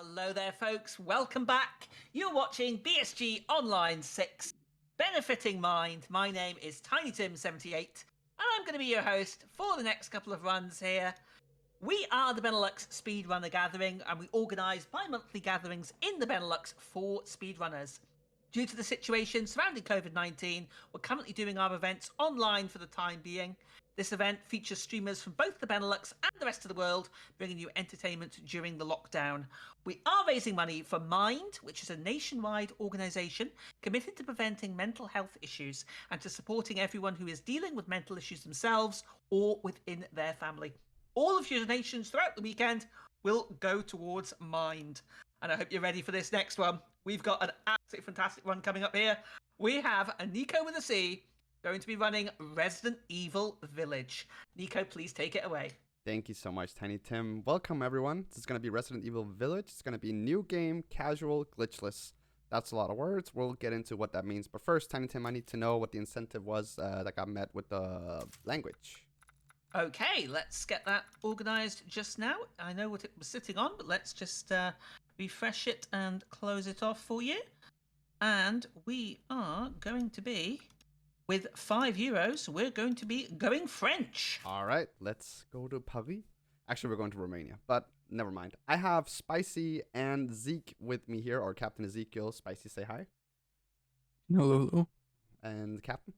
Hello there, folks. Welcome back. You're watching BSG Online 6, Benefiting Mind. My name is TinyTim78, and I'm going to be your host for the next couple of runs here. We are the Benelux Speedrunner Gathering, and we organise bi-monthly gatherings in the Benelux for speedrunners. Due to the situation surrounding COVID-19, we're currently doing our events online for the time being. This event features streamers from both the Benelux and the rest of the world, bringing you entertainment during the lockdown. We are raising money for Mind, which is a nationwide organisation committed to preventing mental health issues and to supporting everyone who is dealing with mental issues themselves or within their family. All of your donations throughout the weekend will go towards Mind. And I hope you're ready for this next one. We've got an absolutely fantastic one coming up here. We have a NicowithaC going to be running Resident Evil Village. Nico, please take it away. Thank you so much, Tiny Tim. Welcome, everyone. This is going to be Resident Evil Village. It's going to be new game, casual, glitchless. That's a lot of words. We'll get into what that means. But first, Tiny Tim, I need to know what the incentive was that got met with the language. Okay, let's get that organised just now. I know what it was sitting on, but let's just refresh it and close it off for you. And we are going to be, with €5, we're going to be going French. All right, let's go to Paris. Actually, we're going to Romania, but never mind. I have Spicy and Zeke with me here, or Captain Ezekiel. Spicy, say hi. Hello. And Captain?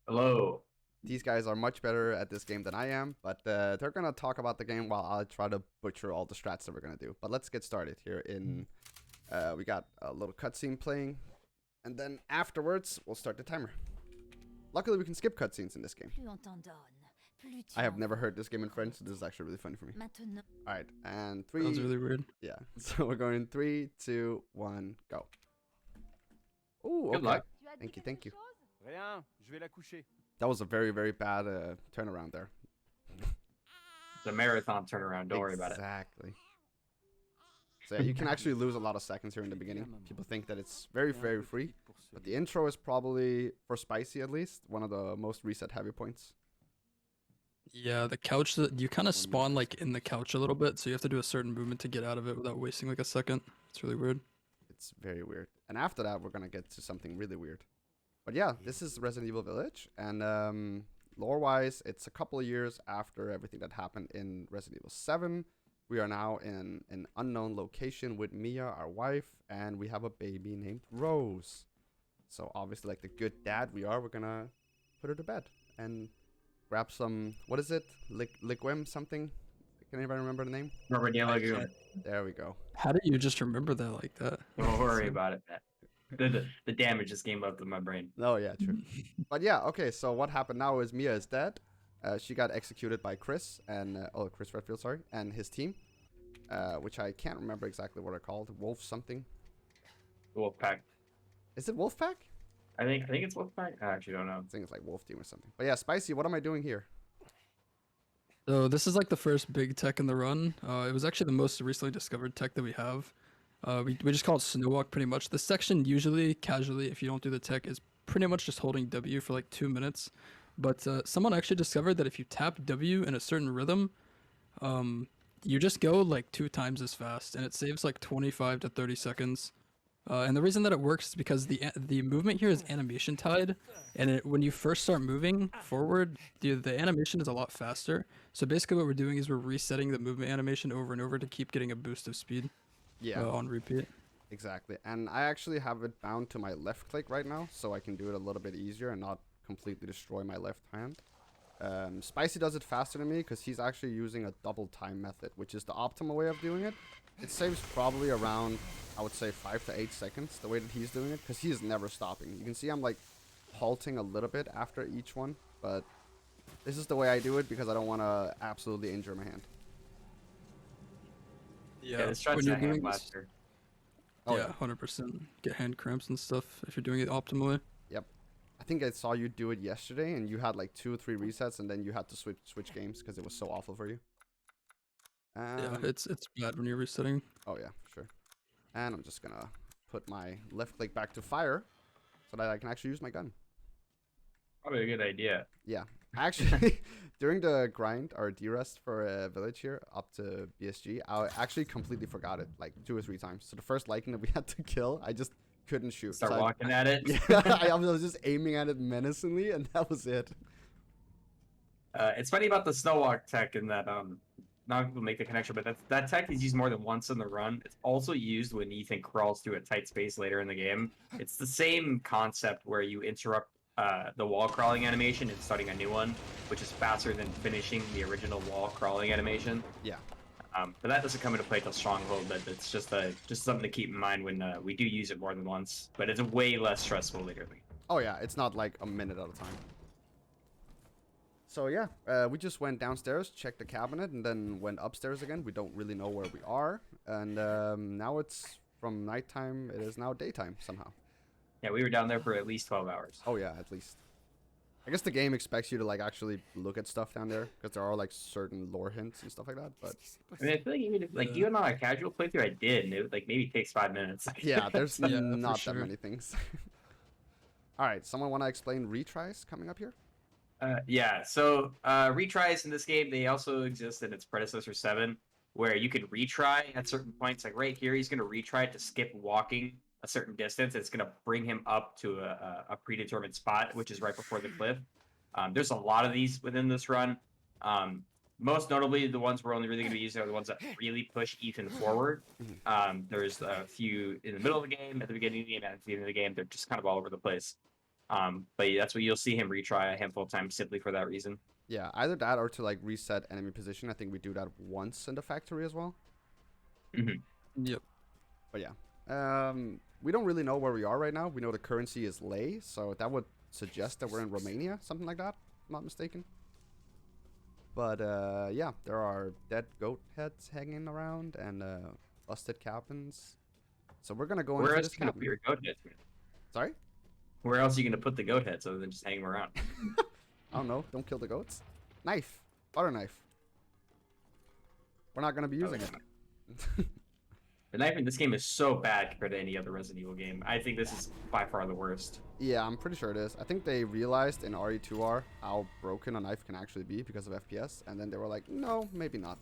Hello. These guys are much better at this game than I am, but they're going to talk about the game while I try to butcher all the strats that we're going to do. But let's get started here in... we got a little cutscene playing, and then afterwards, we'll start the timer. Luckily, we can skip cutscenes in this game. I have never heard this game in French, so this is actually really funny for me. Alright, and 3... That was really weird. Yeah, so we're going 3, 2, 1, go. Ooh, okay. Good luck. Thank you. Rien, je vais la coucher. That was a very, very bad turnaround there. It's a marathon turnaround. Don't worry about it. Exactly. So yeah, you can actually lose a lot of seconds here in the beginning. People think that it's very, very free. But the intro is probably, for Spicy at least, one of the most reset heavy points. Yeah, the couch, you kind of spawn like in the couch a little bit, so you have to do a certain movement to get out of it without wasting like a second. It's really weird. It's very weird. And after that, we're going to get to something really weird. But yeah, this is Resident Evil Village. And lore-wise, it's a couple of years after everything that happened in Resident Evil 7. We are now in an unknown location with Mia, our wife, and we have a baby named Rose. So obviously, like the good dad we are, we're going to put her to bed and grab some, what is it? Liquim something? Can anybody remember the name? There we go. How did you just remember that like that? Don't worry about it, Matt. The damage just came up to my brain. Oh, yeah, true. But yeah, okay, so what happened now is Mia is dead. She got executed by Chris, and Chris Redfield, sorry, and his team, which I can't remember exactly what they're called. Wolf something. Wolfpack. Is it Wolfpack? I think it's Wolfpack. I actually don't know. I think it's like Wolf Team or something. But yeah, Spicy, what am I doing here? So this is like the first big tech in the run. It was actually the most recently discovered tech that we have. We just call it Snowwalk pretty much. This section usually, casually, if you don't do the tech, is pretty much just holding W for like 2 minutes. But someone actually discovered that if you tap W in a certain rhythm, you just go like 2 times as fast, and it saves like 25 to 30 seconds. And the reason that it works is because the movement here is animation tied, and when you first start moving forward, the animation is a lot faster. So basically what we're doing is we're resetting the movement animation over and over to keep getting a boost of speed. Yeah. On repeat. Exactly. And I actually have it bound to my left click right now, so I can do it a little bit easier and not completely destroy my left hand. Spicy does it faster than me because he's actually using a double time method, which is the optimal way of doing it. It saves probably around, I would say, 5 to 8 seconds the way that he's doing it, because he is never stopping. You can see I'm like halting a little bit after each one, but this is the way I do it because I don't want to absolutely injure my hand. Yeah, this tries to hand blaster. Oh, yeah, 100%. Get hand cramps and stuff if you're doing it optimally. Yep. I think I saw you do it yesterday, and you had like 2 or 3 resets, and then you had to switch games because it was so awful for you. Yeah, it's bad when you're resetting. Oh yeah, sure. And I'm just gonna put my left click back to fire so that I can actually use my gun. Probably a good idea. Yeah. Actually, during the grind or D-rest for a village here up to BSG, I actually completely forgot it like 2 or 3 times. So the first Lycan that we had to kill, I just couldn't shoot. Start So walking at it. Yeah, I was just aiming at it menacingly, and that was it. It's funny about the Snowwalk tech in that not people make the connection, but that tech is used more than once in the run. It's also used when Ethan crawls through a tight space later in the game. It's the same concept where you interrupt the wall crawling animation and starting a new one, which is faster than finishing the original wall crawling animation. Yeah. But that doesn't come into play till Stronghold. But it's just something to keep in mind when we do use it more than once. But it's way less stressful later. Oh yeah, it's not like a minute at a time. So yeah, we just went downstairs, checked the cabinet, and then went upstairs again. We don't really know where we are, and now it's from nighttime. It is now daytime somehow. Yeah, we were down there for at least 12 hours. Oh yeah, at least. I guess the game expects you to like actually look at stuff down there because there are like certain lore hints and stuff like that. But I mean, I feel like even on a casual playthrough, I did, and it like maybe takes 5 minutes. yeah, there's Yeah, not for that sure. many things. All right, someone want to explain retries coming up here? Yeah, so retries in this game, they also exist in its predecessor 7, where you can retry at certain points. Like right here, he's going to retry to skip walking a certain distance. It's going to bring him up to a predetermined spot, which is right before the cliff. There's a lot of these within this run. Most notably, the ones we're only really going to be using are the ones that really push Ethan forward. There's a few in the middle of the game, at the beginning of the game, and at the end of the game. They're just kind of all over the place. But yeah, that's what you'll see him retry a handful of times simply for that reason. Yeah, either that or to like reset enemy position. I think we do that once in the factory as well. Yep. But yeah, we don't really know where we are right now. We know the currency is lei, so that would suggest that we're in Romania, something like that, if I'm not mistaken. But yeah, there are dead goat heads hanging around and busted cabins. So we're gonna go Where into else this are you gonna put cabin. your goat heads? Sorry? Where else are you gonna put the goat heads other than just hang them around? I don't know. Don't kill the goats. Knife. Butter knife. We're not gonna be using it. The knife in this game is so bad compared to any other Resident Evil game. I think this is by far the worst. Yeah, I'm pretty sure it is. I think they realized in RE2R how broken a knife can actually be because of FPS, and then they were like, no, maybe not.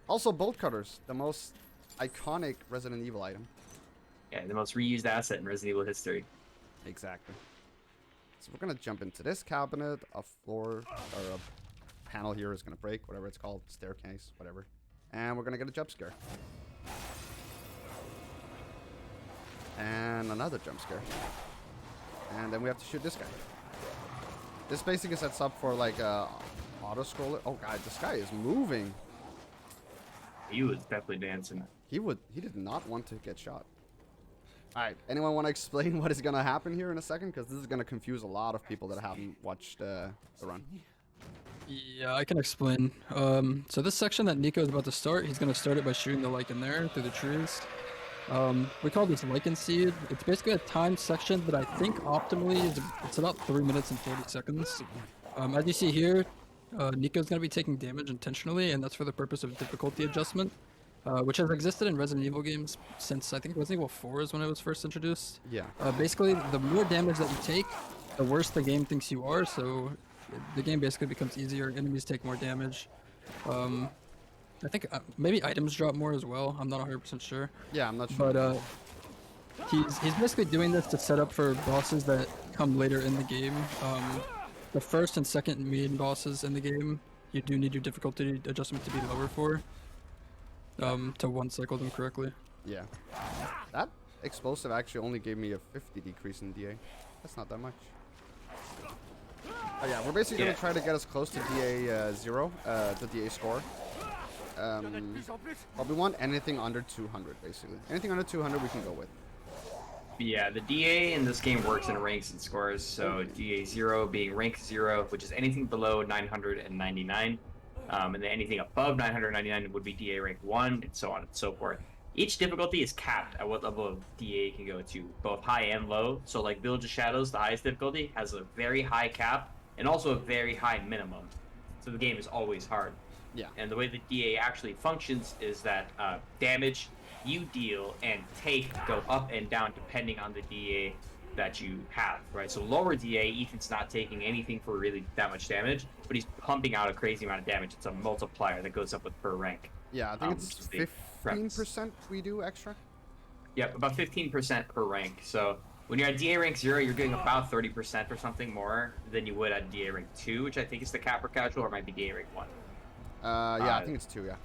Also, bolt cutters, the most iconic Resident Evil item. Yeah, the most reused asset in Resident Evil history. Exactly. So we're gonna jump into this cabinet. A floor or a panel here is gonna break, whatever it's called, staircase, whatever. And we're gonna get a jump scare. And another jump scare. And then we have to shoot this guy. This basically sets up for like a auto scroller. Oh god, this guy is moving. He was definitely dancing. He did not want to get shot. Alright, anyone want to explain what is gonna happen here in a second? Because this is gonna confuse a lot of people that haven't watched the run. Yeah, I can explain. So this section that Nico is about to start, he's going to start it by shooting the lichen there through the trees. We call this lichen seed. It's basically a timed section that I think optimally is it's about 3 minutes and 40 seconds. As you see here, Nico's going to be taking damage intentionally, and that's for the purpose of difficulty adjustment, which has existed in Resident Evil games since I think Resident Evil 4 is when it was first introduced. Yeah. Basically, the more damage that you take, the worse the game thinks you are, so the game basically becomes easier, enemies take more damage. I think maybe items drop more as well, I'm not 100% sure. Yeah, I'm not sure. But he's basically doing this to set up for bosses that come later in the game. The first and second main bosses in the game, you do need your difficulty adjustment to be lower for, to one-cycle them correctly. Yeah. That explosive actually only gave me a 50 decrease in DA. That's not that much. Oh yeah, we're basically gonna try to get as close to DA 0, the DA score. But we want anything under 200, basically. Anything under 200 we can go with. Yeah, the DA in this game works in ranks and scores. So DA 0 being rank 0, which is anything below 999. And then anything above 999 would be DA rank 1, and so on and so forth. Each difficulty is capped at what level of DA can go to, both high and low. So like Village of Shadows, the highest difficulty, has a very high cap and also a very high minimum. So the game is always hard. Yeah. And the way the DA actually functions is that damage you deal and take go up and down depending on the DA that you have, right? So lower DA, Ethan's not taking anything for really that much damage, but he's pumping out a crazy amount of damage. It's a multiplier that goes up with per rank. Yeah, I think it's which is the premise. 15% we do extra. Yep, about 15% per rank. So when you're at DA rank 0, you're getting about 30% or something more than you would at DA rank 2, which I think is the cap for casual, or might be DA rank 1. Yeah, I think it's 2, yeah.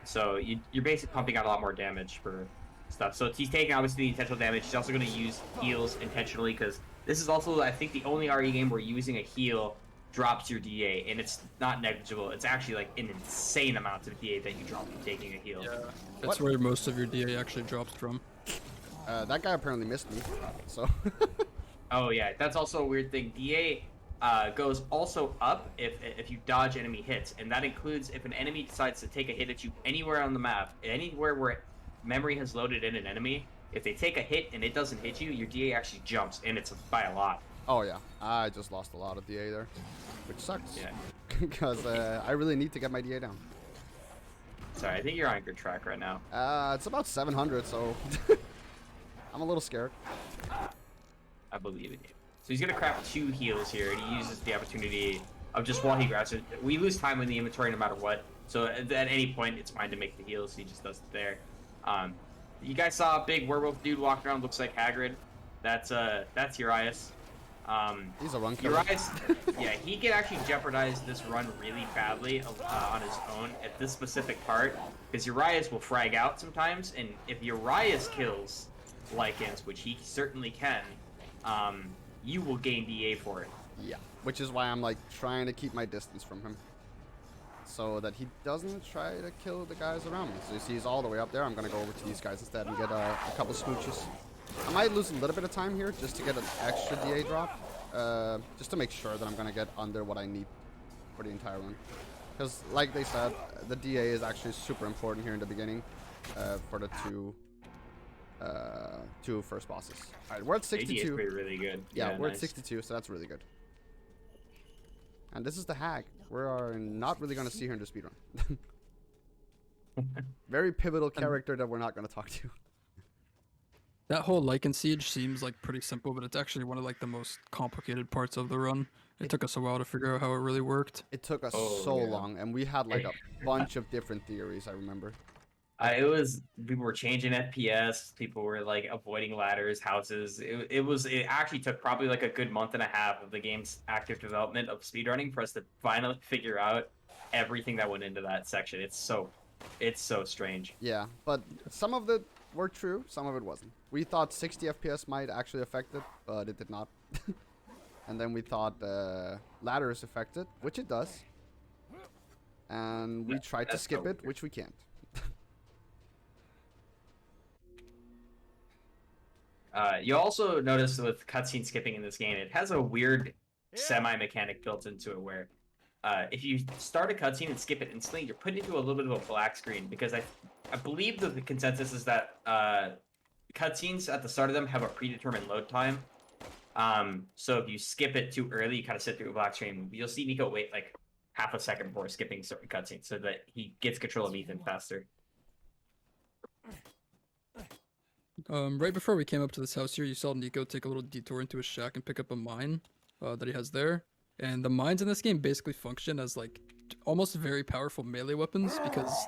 So you're basically pumping out a lot more damage for stuff. So he's taking obviously the intentional damage. He's also going to use heals intentionally because this is also, I think, the only RE game where using a heal drops your DA, and it's not negligible. It's actually like an insane amount of DA that you drop from taking a heal. Yeah, that's where most of your DA actually drops from. That guy apparently missed me, so. Oh yeah, that's also a weird thing. DA goes also up if you dodge enemy hits, and that includes if an enemy decides to take a hit at you anywhere on the map, anywhere where memory has loaded in an enemy. If they take a hit and it doesn't hit you, your DA actually jumps, and it's by a lot. Oh yeah, I just lost a lot of DA there, which sucks. Yeah. Because I really need to get my DA down. Sorry, I think you're on a good track right now. It's about 700, so I'm a little scared. I believe in you. So he's gonna craft 2 heals here, and he uses the opportunity of just while he grabs it. We lose time in the inventory no matter what, so at any point it's fine to make the heals. He just does it there. You guys saw a big werewolf dude walk around, looks like Hagrid. That's Urias. He's a run killer. Urias, yeah, he can actually jeopardize this run really badly on his own at this specific part, because Urias will frag out sometimes, and if Urias kills Lycans, which he certainly can, you will gain DA for it. Yeah, which is why I'm like trying to keep my distance from him, so that he doesn't try to kill the guys around me. So you see he's all the way up there. I'm gonna go over to these guys instead and get a couple smooches. I might lose a little bit of time here just to get an extra DA drop, just to make sure that I'm gonna get under what I need for the entire run. Because like they said, the DA is actually super important here in the beginning for the two first bosses. All right, we're at 62. AD is really good. Yeah, we're nice. at 62, so that's really good. And this is the hag. We are not really going to see her in the speedrun. Very pivotal character that we're not going to talk to. That whole Lycan siege seems like pretty simple, but it's actually one of like the most complicated parts of the run. It took us a while to figure out how it really worked. It took us so long, and we had like a bunch of different theories, I remember. People were changing FPS, people were like avoiding ladders, houses. It actually took probably like a good month and a half of the game's active development of speedrunning for us to finally figure out everything that went into that section. It's so strange. Yeah, but some of it were true, some of it wasn't. We thought 60 FPS might actually affect it, but it did not. And then we thought ladders affected, which it does. And we tried to skip it, which we can't. You also notice with cutscene skipping in this game, it has a weird semi-mechanic built into it where if you start a cutscene and skip it instantly, you're put into a little bit of a black screen, because I believe that the consensus is that cutscenes at the start of them have a predetermined load time. So if you skip it too early, you kind of sit through a black screen. You'll see Nico wait like half a second before skipping certain cutscenes so that he gets control of Ethan faster. Right before we came up to this house here, you saw Nico take a little detour into his shack and pick up a mine that he has there. And the mines in this game basically function as like almost very powerful melee weapons because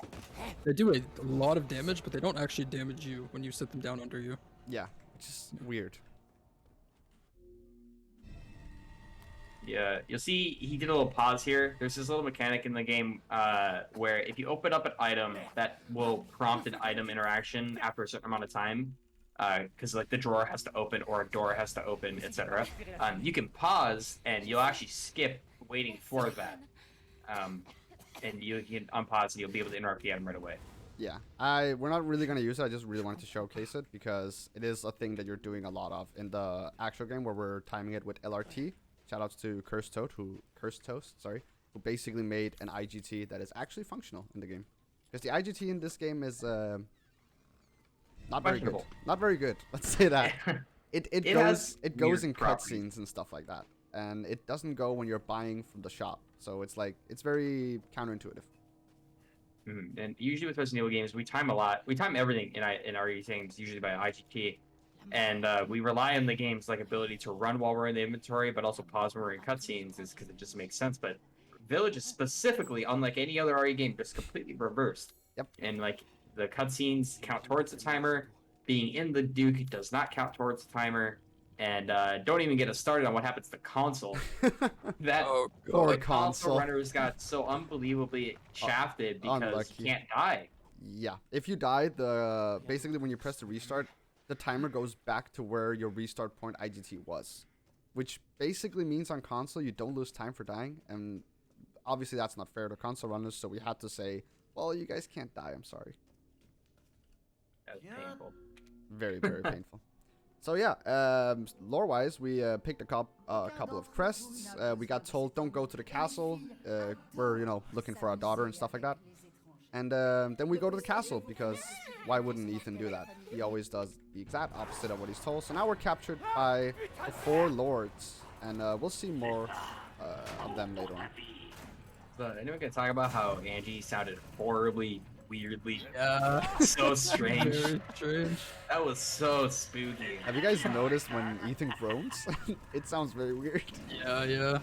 they do a lot of damage, but they don't actually damage you when you sit them down under you. Yeah, which is weird. Yeah, you'll see he did a little pause here. There's this little mechanic in the game where if you open up an item, that will prompt an item interaction after a certain amount of time. Because like the drawer has to open or a door has to open, etc. You can pause and you'll actually skip waiting for that. And you can unpause and you'll be able to interrupt the item right away. Yeah, we're not really going to use it. I just really wanted to showcase it because it is a thing that you're doing a lot of in the actual game where we're timing it with LRT. Shoutouts to Cursed Toast, who basically made an IGT that is actually functional in the game. Because the IGT in this game is not very good. Not very good. Let's say that. It goes in cutscenes and stuff like that, and it doesn't go when you're buying from the shop. So it's like it's very counterintuitive. And usually with Resident Evil games, we time a lot. We time everything in our games usually by IGT. And we rely on the game's like ability to run while we're in the inventory, but also pause when we're in cutscenes, is because it just makes sense. But Village is specifically, unlike any other RE game, just completely reversed. Yep. And like the cutscenes count towards the timer. Being in the Duke does not count towards the timer. And don't even get us started on what happens to console. That Oh, Poor the God. console console. runners got so unbelievably shafted because unlucky. you can't die. Yeah, if you die, basically when you press the restart, the timer goes back to where your restart point IGT was, which basically means on console you don't lose time for dying, and obviously that's not fair to console runners, so we had to say, well, you guys can't die, I'm sorry. That's painful. Very, very painful. So yeah, lore-wise, we picked a couple of quests. We got told don't go to the castle. We're, looking for our daughter and stuff like that. And then we go to the castle, because why wouldn't Ethan do that? He always does the exact opposite of what he's told. So now we're captured by the 4 lords, and we'll see more of them later on. So anyone can talk about how Angie sounded horribly, weirdly, Yeah. so strange. Very strange. That was so spooky. Have you guys noticed when Ethan groans? It sounds very weird. Yeah.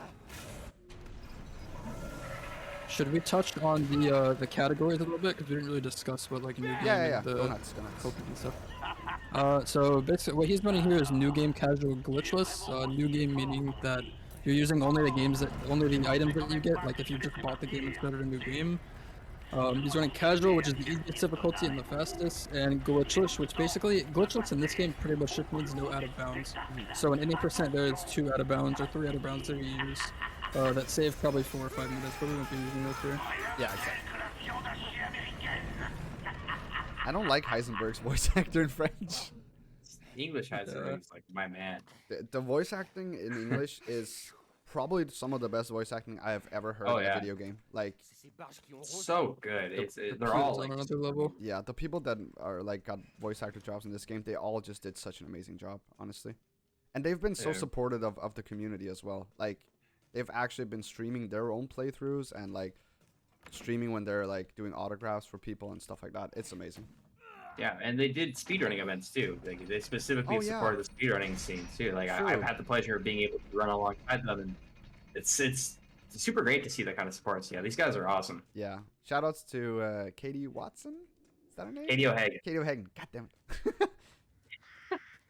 Should we touch on the categories a little bit, because we didn't really discuss what like new game Yeah. and the Go nuts. coping and stuff. So basically, what he's running here is new game casual glitchless. New game meaning that you're using only the items that you get. Like if you just bought the game and started a new game. He's running casual, which is the easiest difficulty and the fastest, and glitchless, which basically glitchless in this game pretty much just means no out of bounds. So in any percent there is 2 out of bounds or 3 out of bounds that we use. That save probably 4 or 5 minutes, but we won't be using those here. Yeah, exactly. I don't like Heisenberg's voice actor in French. English has it. Like my man. The voice acting in English is probably some of the best voice acting I have ever heard in a video game. Like, So good. They're all on like another level. yeah, the people that are like got voice actor jobs in this game, they all just did such an amazing job, honestly. And they've been so Yeah. supportive of the community as well. Like, they've actually been streaming their own playthroughs and like streaming when they're like doing autographs for people and stuff like that. It's amazing. Yeah, and they did speedrunning events too. Like, they specifically Oh, yeah. supported the speedrunning scene too. Like True. I've had the pleasure of being able to run alongside them, and it's super great to see that kind of support. So yeah, these guys are awesome. Yeah. Shoutouts to Katie Watson. Is that her name? Katie O'Hagan. Katie O'Hagan. God damn it.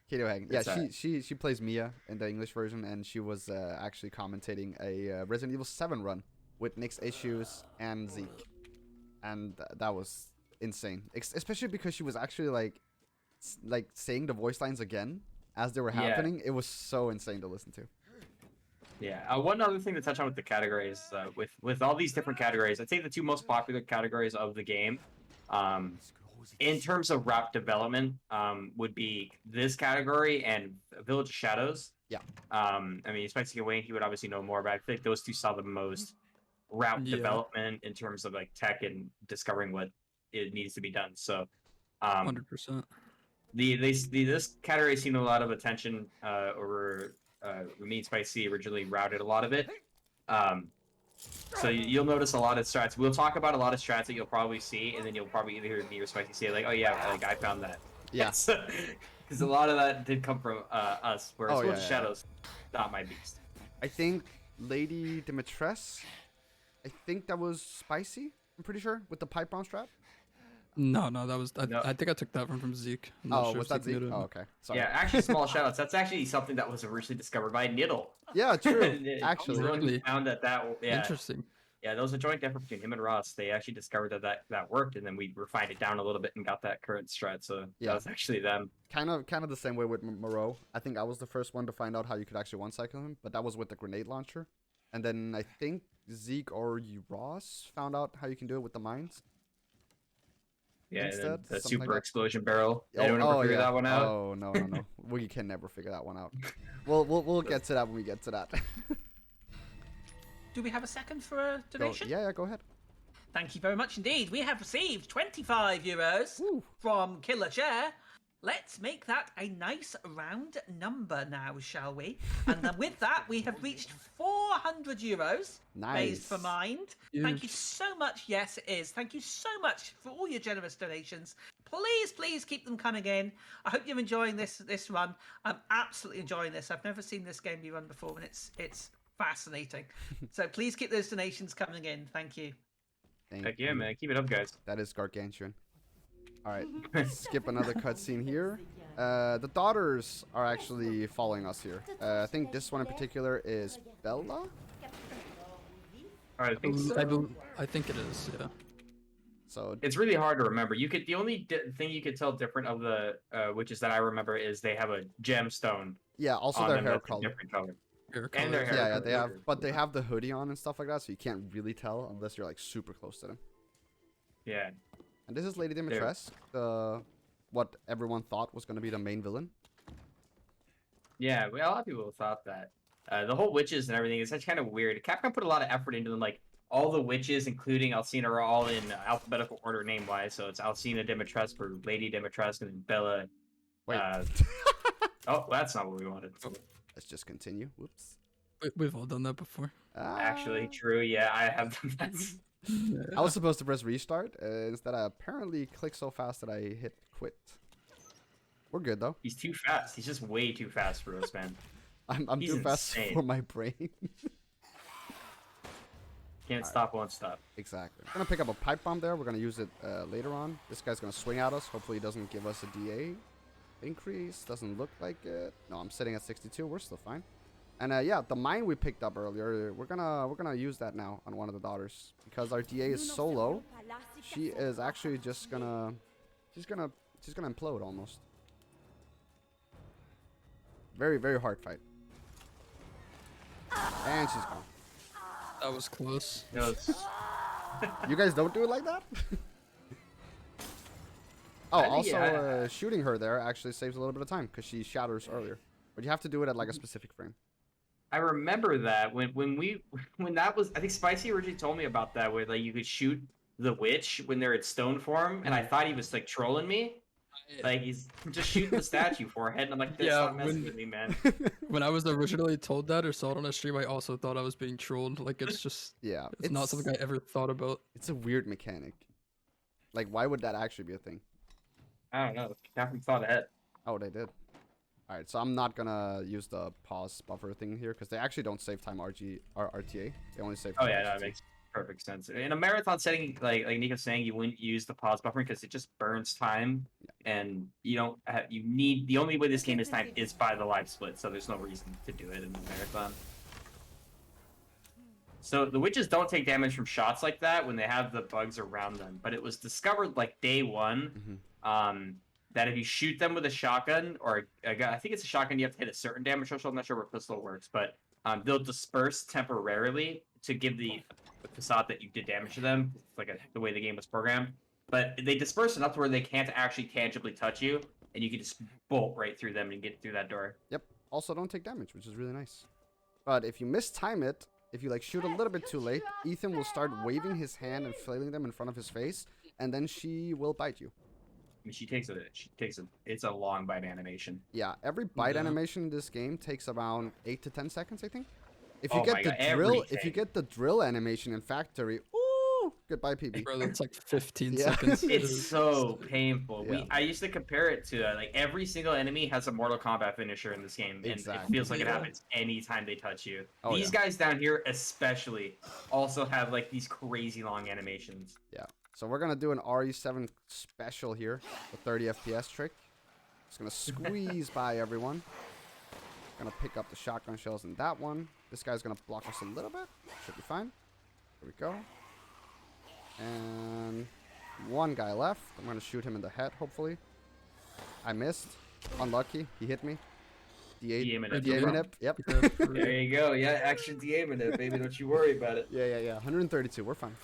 Katie O'Hagan. Yeah, It's, she plays Mia in the English version, and she was actually commentating a Resident Evil 7 run with Nick's Issues and Zeke, and that was insane. Especially because she was actually like saying the voice lines again as they were Yeah. happening. It was so insane to listen to. Yeah. One other thing to touch on with the categories, with all these different categories, I'd say the 2 most popular categories of the game, in terms of route development, would be this category and Village of Shadows. Yeah. I mean, Spicy Wayne, he would obviously know more about it. I think those 2 saw the most route Yeah. development in terms of like tech and discovering what it needs to be done. So, 100%. this category seen a lot of attention over. Me and Spicy originally routed a lot of it. So you'll notice a lot of strats. We'll talk about a lot of strats that you'll probably see, and then you'll probably either hear me or Spicy say like, "Oh yeah, like I found that." Yes. Because a lot of that did come from us. Whereas Oh, Village yeah, of yeah. Shadows, not my beast. I think Lady Dimitrescu, I think that was Spicy. I'm pretty sure with the pipe bomb strap. No, that was. No. I think I took that one from Zeke. I'm not Oh, sure was if that Zeke? did it. Oh, okay. Sorry. Yeah, actually, small shoutouts. That's actually something that was originally discovered by Niddle. Yeah, true. He's the Actually. one who Really? found that. Yeah. Interesting. Yeah, that was a joint effort between him and Ross. They actually discovered that worked, and then we refined it down a little bit and got that current strat. So Yeah. that was actually them. Kind of the same way with Moreau. I think I was the first one to find out how you could actually one-cycle him, but that was with the grenade launcher. And then I think Zeke or Ross found out how you can do it with the mines. Yeah, and Instead, then the something super like that. explosion barrel. Anyone ever figure that one out? Oh no. We can never figure that one out. We'll get to that when we get to that. Do we have a second for a Go, donation? yeah, go ahead. Thank you very much indeed. We have received €25 Woo. from Killer Chair. let's make that a nice round number now, shall we? And then with that, we have reached €400 raised for Nice. Mind. Thank you Huge. so much. Yes, it is. Thank you so much for all your generous donations. Please keep them coming in. I hope you're enjoying this run. I'm absolutely enjoying this. I've never seen this game be run before, and it's fascinating. So please keep those donations coming in. Thank you. Thank Heck yeah, you. man. Keep it up, guys. That is gargantuan. All right, skip another cutscene here. The daughters are actually following us here. I think this one in particular is Bella. All right, I think so. I think it is. Yeah. So It's really hard to remember. The only thing you could tell different of the witches that I remember is they have a gemstone yeah, also on their them hair that's a color. different color. Hair And their color. hair Yeah, they color. have, but they have the hoodie on and stuff like that, so you can't really tell unless you're like super close to them. Yeah. And this is Lady Dimitrescu, the what everyone thought was going to be the main villain. Yeah, well, a lot of people thought that. The whole witches and everything is kind of weird. Capcom put a lot of effort into them, like all the witches, including Alcina, are all in alphabetical order name-wise. So it's Alcina Dimitrescu or Lady Dimitrescu and Bella. Wait, Oh, that's not what we wanted. let's just continue. Whoops. We've all done that before. Actually, Ah. true. Yeah, I have done that. I was supposed to press restart. Instead, I apparently clicked so fast that I hit quit. We're good though. He's too fast. He's just way too fast for us, man. I'm He's too fast insane. for my brain. Can't stop, won't stop. Exactly. We're gonna pick up a pipe bomb there. We're gonna use it later on. This guy's gonna swing at us. Hopefully, he doesn't give us a DA increase. Doesn't look like it. No, I'm sitting at 62. We're still fine. And yeah, the mine we picked up earlier, we're gonna use that now on one of the daughters because our DA is so low. She is actually just gonna, she's gonna implode almost. Very hard fight. And she's gone. That was close. No, it's- You guys don't do it like that? Oh, I think, also yeah. shooting her there actually saves a little bit of time because she shatters earlier. But you have to do it at like a specific frame. I remember that when that was. I think Spicy originally told me about that, where like you could shoot the witch when they're in stone form, and I thought he was like trolling me. Like he's just shooting the statue forehead, and I'm like, that's Yeah, not messing with me, man. When I was originally told that or saw it on a stream, I also thought I was being trolled. Like it's just, Yeah, it's not something I ever thought about. It's a weird mechanic. Like, why would that actually be a thing? I don't know. Capcom thought ahead. Oh, they did. All right, so I'm not gonna use the pause buffer thing here because they actually don't save time RTA. They only save. Oh time yeah, that RGT. makes perfect sense. In a marathon setting, like Nico's saying, you wouldn't use the pause buffer because it just burns time, and you don't. You need the only way this game is timed is by the live split, so there's no reason to do it in the marathon. So the witches don't take damage from shots like that when they have the bugs around them, but it was discovered like day one, that if you shoot them with a shotgun or a gun, I think it's a shotgun, you have to hit a certain damage threshold. I'm not sure where pistol works, but they'll disperse temporarily to give the facade that you did damage to them, like the way the game was programmed. But they disperse enough to where they can't actually tangibly touch you, and you can just bolt right through them and get through that door. Yep. Also, don't take damage, which is really nice. But if you mistime it, if you like shoot a little bit too late, Ethan will start waving his hand and flailing them in front of his face, and then she will bite you. I mean, it's a long bite animation. Yeah, every bite Yeah. animation in this game takes around 8 to 10 seconds, I think. If you Oh get my the God, drill, if you everything. get the drill animation in Factory, ooh, goodbye, PB. Bro, that's like 15 Yeah. seconds. It's so painful. Yeah. I used to compare it to like every single enemy has a Mortal Kombat finisher in this game, and it Exactly. feels like it Yeah. happens anytime they touch you. Oh, These guys down here, especially, also have like these crazy long animations. Yeah. So we're gonna do an RE7 special here, the 30 FPS trick. Just gonna squeeze by everyone. Gonna pick up the shotgun shells in that one. This guy's gonna block us a little bit. Should be fine. Here we go. And one guy left. I'm gonna shoot him in the head, hopefully. I missed. Unlucky. He hit me. D8. D8 D8 minute. Yep. There you go. Yeah, action DMing it, baby. Don't you worry about it. Yeah. 132. We're fine.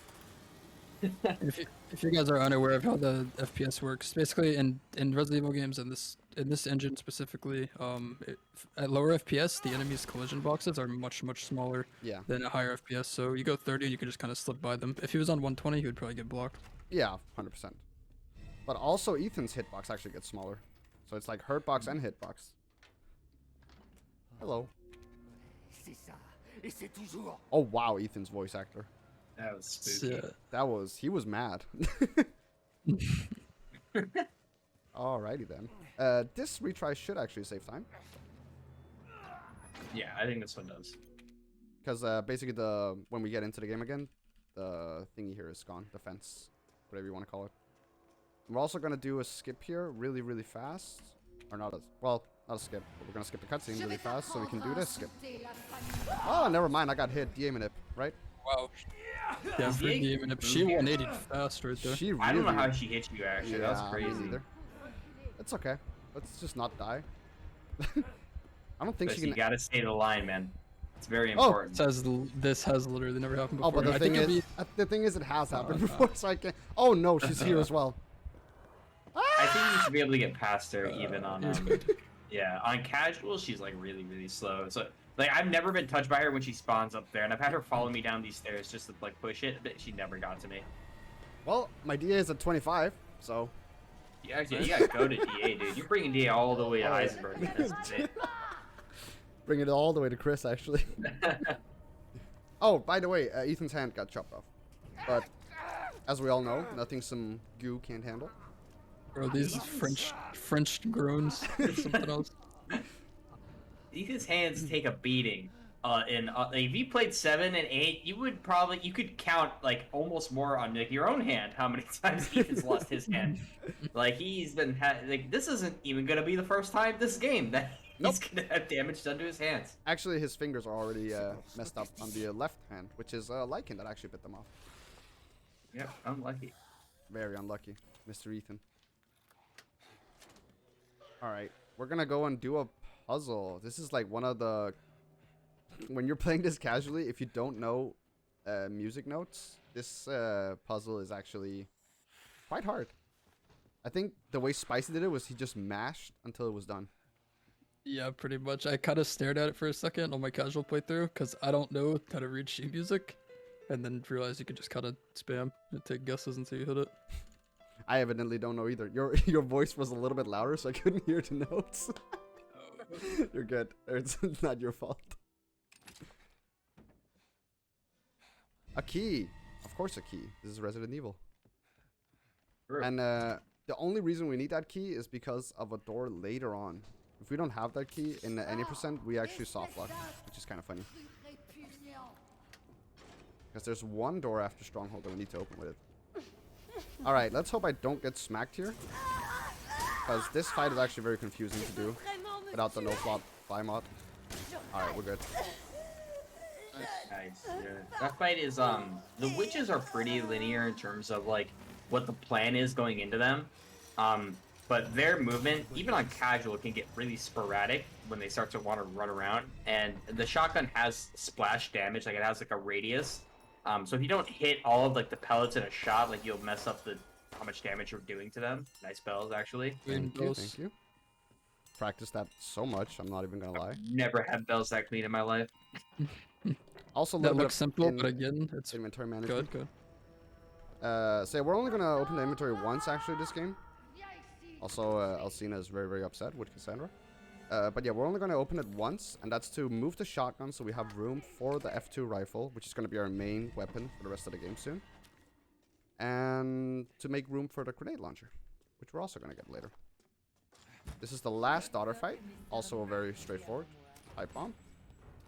If you guys are unaware of how the FPS works, basically in Resident Evil games and in this engine specifically, at lower FPS the enemy's collision boxes are much smaller Yeah. than at higher FPS. So you go 30, you can just kind of slip by them. If he was on 120, he would probably get blocked. Yeah, 100%. But also Ethan's hitbox actually gets smaller. So it's like hurtbox and hitbox. Hello. Oh wow, Ethan's voice actor. That was spooky. He was mad. Alrighty then. This retry should actually save time. Yeah, I think this one does. Because basically when we get into the game again, the thingy here is gone. The fence. Whatever you want to call it. We're also going to do a skip here really, really fast. Or not a skip. But we're going to skip the cutscene really fast so we can do this skip. Oh, never mind. I got hit. DA minute, right? Wow. Yeah, for the minute. She 180 fast right there. She really, I don't know how she hit you, actually. Yeah, That was crazy. either. It's okay. Let's just not die. I don't think But she can... you gotta stay the line, man. It's very Oh. important. This has literally never happened before. Oh, but the thing is, it has happened before, so I can't... Oh, no, she's here as well. I think you should be able to get past her even on yeah, on casual she's like really, really slow. So like I've never been touched by her when she spawns up there, and I've had her follow me down these stairs just to like push it, but she never got to me. Well, my DA is at 25, so... Yeah, you gotta go to DA, dude. You're bringing DA all the way to Eisenberg. That's insane. Bring it all the way to Chris, actually. Oh, by the way, Ethan's hand got chopped off. But, as we all know, nothing some goo can't handle. Bro, these French groans. Something else. Ethan's hands take a beating. Like, if you played 7 and 8, you could count like almost more on like your own hand how many times Ethan's lost his hand. Like he's been like this isn't even gonna be the first time this game that he's gonna have damage done to his hands. Actually, his fingers are already messed up on the left hand, which is Lycan that actually bit them off. Yep, unlucky. Very unlucky, Mr. Ethan. Alright, we're gonna go and do a puzzle. This is like one of the... When you're playing this casually, if you don't know music notes, this puzzle is actually quite hard. I think the way Spicy did it was he just mashed until it was done. Yeah, pretty much. I kind of stared at it for a second on my casual playthrough because I don't know how to read sheet music, and then realized you could just kind of spam and take guesses until you hit it. I evidently don't know either. Your voice was a little bit louder, so I couldn't hear the notes. You're good. It's not your fault. A key. Of course a key. This is Resident Evil. Sure. And the only reason we need that key is because of a door later on. If we don't have that key in the any %, we actually soft lock, which is kind of funny. Because there's one door after Stronghold that we need to open with it. Alright, let's hope I don't get smacked here. Because this fight is actually very confusing to do without the no-flop fly mod. Alright, we're good. Nice. Yeah. That fight is the witches are pretty linear in terms of like what the plan is going into them. But their movement, even on casual, can get really sporadic when they start to want to run around. And the shotgun has splash damage, like it has like a radius. So if you don't hit all of like the pellets in a shot, like you'll mess up how much damage you're doing to them. Nice bells, actually. Thank you. Practiced that so much, I'm not even gonna lie. Never had bells that clean in my life. Also, a That little bit looks simple, but again, it's inventory management. good. So we're only gonna open the inventory once actually this game. Also, Alcina is very, very upset with Cassandra. But yeah, we're only gonna open it once, and that's to move the shotgun so we have room for the F2 rifle, which is gonna be our main weapon for the rest of the game soon. And to make room for the grenade launcher, which we're also gonna get later. This is the last daughter fight, also very straightforward. Pipe bomb,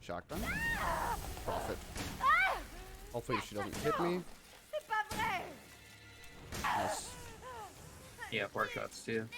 shotgun, profit. Hopefully she doesn't hit me. Nice. Yeah, 4 shots too.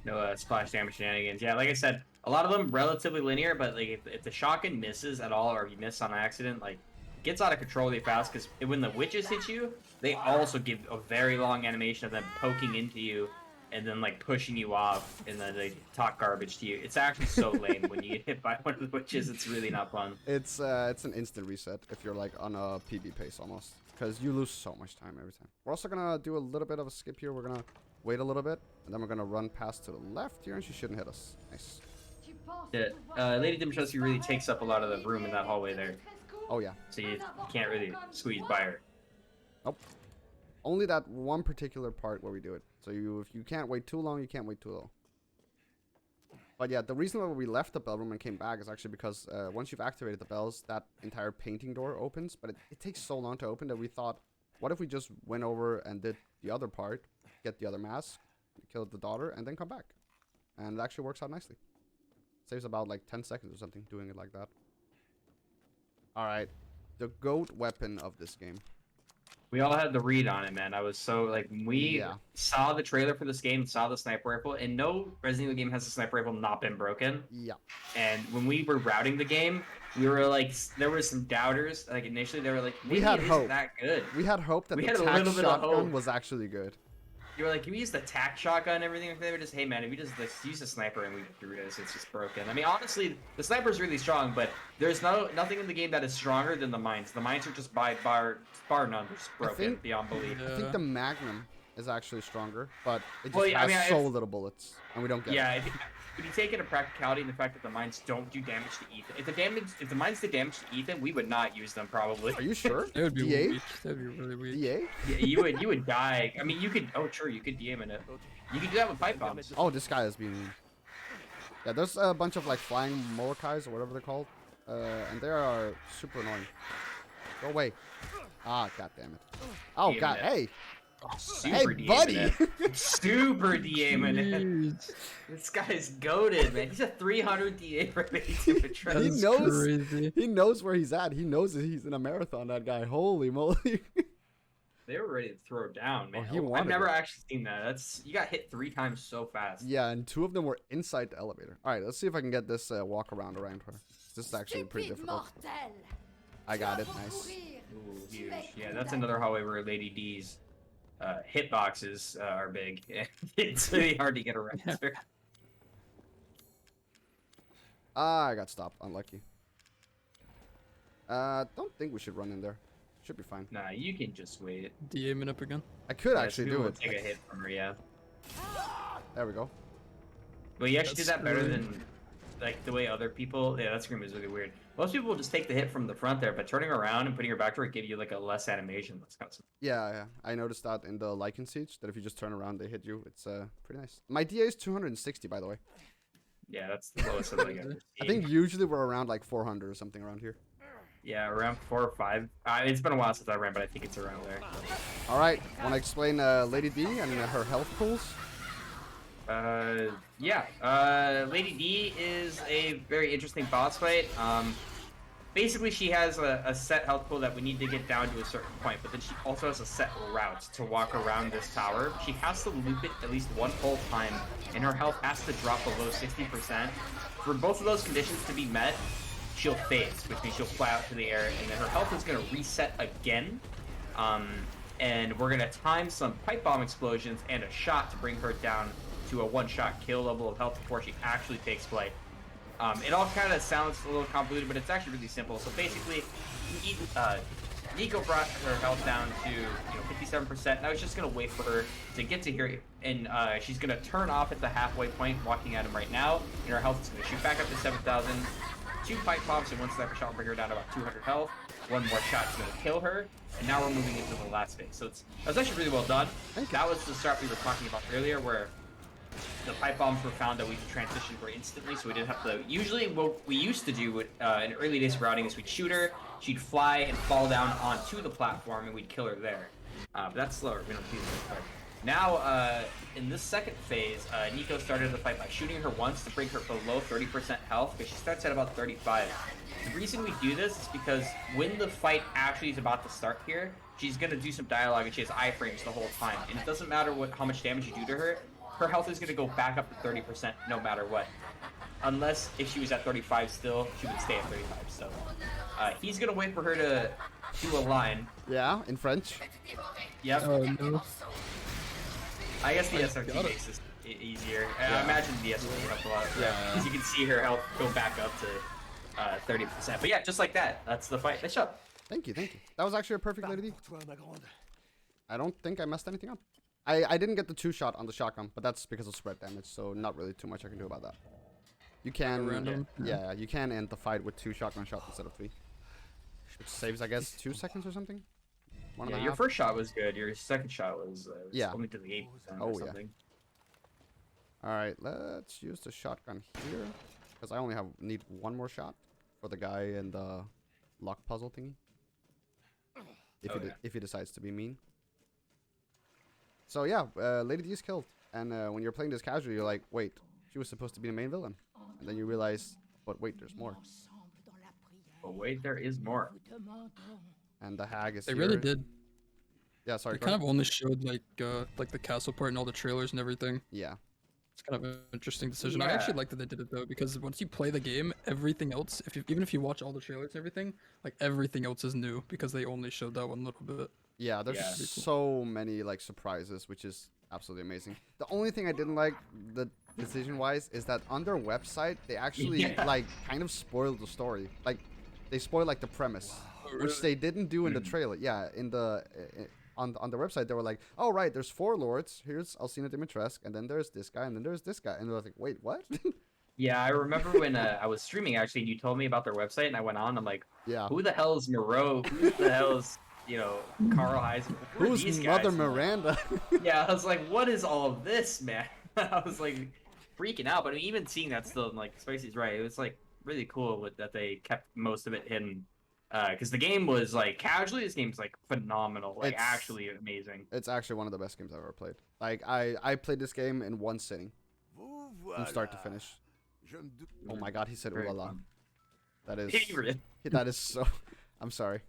No splash damage shenanigans. Yeah, like I said, a lot of them relatively linear, but like if the shotgun misses at all, or if you miss on accident, like it gets out of control really fast. Because when the witches hit you, they also give a very long animation of them poking into you and then like pushing you off, and then they talk garbage to you. It's actually so lame when you get hit by one of the witches. It's really not fun. It's an instant reset if you're like on a PB pace almost, because you lose so much time every time. We're also gonna do a little bit of a skip here. We're gonna wait a little bit, and then we're gonna run past to the left here, and she shouldn't hit us. Nice. Yeah, Lady Dimitrescu really takes up a lot of the room in that hallway there, Oh yeah. so you can't really squeeze by her. Nope. Only that one particular part where we do it. So if you can't wait too long, you can't wait too low. But yeah, the reason why we left the bell room and came back is actually because once you've activated the bells, that entire painting door opens. But it takes so long to open that we thought, what if we just went over and did the other part, get the other mask, kill the daughter, and then come back? And it actually works out nicely. Saves about like 10 seconds or something doing it like that. Alright, the GOAT weapon of this game. We all had the read on it, man. I was so like when we saw the trailer for this game, saw the sniper rifle, and no Resident Evil game has a sniper rifle not been broken. Yeah. And when we were routing the game, we were like, there were some doubters. Like initially, they were like, maybe we had it hope. isn't that good. We had hope that we the had a tac little bit of shotgun hope. was actually good. You were like, can we use the tac shotgun and everything? They were just, hey man, if we just let's use a sniper and we do this, it's just broken. I mean, honestly, the sniper's really strong, but there's nothing in the game that is stronger than the mines. The mines are just by bar none, just broken beyond belief. I think the Magnum is actually stronger, but it just Well, yeah, has so little bullets, and we don't get it. Yeah, if you take into practicality and the fact that the mines don't do damage to Ethan, if the mines did damage to Ethan, we would not use them probably. Are you sure? That would be DA? weak. That would be really weak. DA? Yeah, you would die. I mean, you could. Oh, sure, you could DM in it. You could do that with pipe bombs. Oh, this guy has been. Yeah, there's a bunch of like flying Molochais or whatever they're called, and they are super annoying. Go away. Ah, god damn it. Oh Damn god, it. hey. Super Hey, buddy. Super DA man. This guy's goated, man. He's a 300 DA for basic patrol. He That's knows. crazy. He knows where he's at. He knows that he's in a marathon. That guy. Holy moly. They were ready to throw down, man. Oh, he I've wanted never it. actually seen that. You got hit 3 times so fast. Yeah, and 2 of them were inside the elevator. All right, let's see if I can get this walk around her. This is actually pretty difficult. I got it. Nice. Ooh, huge. Yeah, that's another hallway where Lady D's hitboxes are big. It's really hard to get around her. Ah, I got stopped. Unlucky. Don't think we should run in there. Should be fine. Nah, you can just wait. DMing up again. I could Yeah, actually Sue do will it. Take a hit from her, yeah. There we go. But you actually did That's that better scary. than like the way other people. Yeah, that scream is really weird. Most people will just take the hit from the front there, but turning around and putting your back to it give you like a less animation. That's kind of Yeah. I noticed that in the Lycan Siege, that if you just turn around, they hit you. It's pretty nice. My DA is 260, by the way. yeah, that's the lowest I've like ever seen. I think usually we're around like 400 or something around here. Yeah, around 4 or 5. It's been a while since I ran, but I think it's around there. All right, want to explain Lady D and her health pools? Yeah. Lady D is a very interesting boss fight. Basically, she has a set health pool that we need to get down to a certain point, but then she also has a set route to walk around this tower. She has to loop it at least one full time, and her health has to drop below 60%. For both of those conditions to be met, she'll phase, which means she'll fly out to the air, and then her health is going to reset again. And we're going to time some pipe bomb explosions and a shot to bring her down to a one-shot kill level of health before she actually takes flight. It all kind of sounds a little convoluted, but it's actually really simple. So basically, Nico brought her health down to 57%. Now he's just going to wait for her to get to here, and she's going to turn off at the halfway point, walking at him right now, and her health is going to shoot back up to 7,000. 2 pipe bombs and 1 sniper shot will bring her down to about 200 health. 1 more shot is going to kill her, and now we're moving into the last phase. So that was actually really well done. That was the start we were talking about earlier, where the pipe bombs were found that we could transition for instantly, so we didn't have to. Usually, what we used to do in early days of routing is we'd shoot her, she'd fly and fall down onto the platform, and we'd kill her there. But that's slower. We don't do that. Now, in this second phase, Nico started the fight by shooting her once to bring her below 30% health, because she starts at about 35. The reason we do this is because when the fight actually is about to start here, she's going to do some dialogue and she has iframes the whole time. And it doesn't matter how much damage you do to her, her health is going to go back up to 30% no matter what. Unless if she was at 35 still, she would stay at 35. So he's going to wait for her to do a line. Yeah, in French. Yep. Oh no. I guess the SRT makes this easier. I imagine the SRT helped a lot. Yeah. Because you can see her health go back up to 30%. But yeah, just like that. That's the fight. Nice job. Thank you. That was actually a perfect Lady D. I don't think I messed anything up. I didn't get the 2-shot on the shotgun, but that's because of spread damage, so not really too much I can do about that. You can, random? yeah, you can end the fight with 2 shotgun shots instead of 3. Which saves, I guess, 2 seconds or something? 1 and Yeah, a your half? first shot was good. Your second shot was Yeah. only to the 8% Oh, or yeah. something. All right, let's use the shotgun here because I only need one more shot for the guy in the lock puzzle thingy. If he decides to be mean. So yeah, Lady D is killed, and when you're playing this casually, you're like, wait, she was supposed to be the main villain, and then you realize, but wait, there's more. But wait, there is more. And the hag is They here. really did. Yeah, sorry. They kind of only showed like the castle part and all the trailers and everything. Yeah. It's kind of an interesting decision. I Yeah. actually like that they did it though, because once you play the game, everything else, even if you watch all the trailers and everything, like everything else is new because they only showed that one little bit. Yeah, there's Yeah. so many like surprises, which is absolutely amazing. The only thing I didn't like, the decision-wise, is that on their website they actually Yeah. like kind of spoiled the story. Like they spoiled like the premise, Oh, which they didn't do in the Mm. trailer. Yeah, in the on the website they were like, oh right, there's 4 lords. Here's Alcina Dimitrescu, and then there's this guy, and then there's this guy, and I was like, wait, what? Yeah, I remember when I was streaming actually, and you told me about their website, and I went on. I'm like, Yeah. who the hell is Moreau? Who the hell is Carl Heisen? Who are Who's these Mother guys? Miranda? Yeah, I was like, what is all of this, man? I was like freaking out. But even seeing that still, like Spicy's right, it was like really cool that they kept most of it hidden. Because the game was like casually, this game's like phenomenal, like It's- actually amazing. It's actually one of the best games I've ever played. Like I played this game in one sitting from start to finish. Oh my god, he said Very ooh la la. fun. That is Favorite. that is so I'm sorry.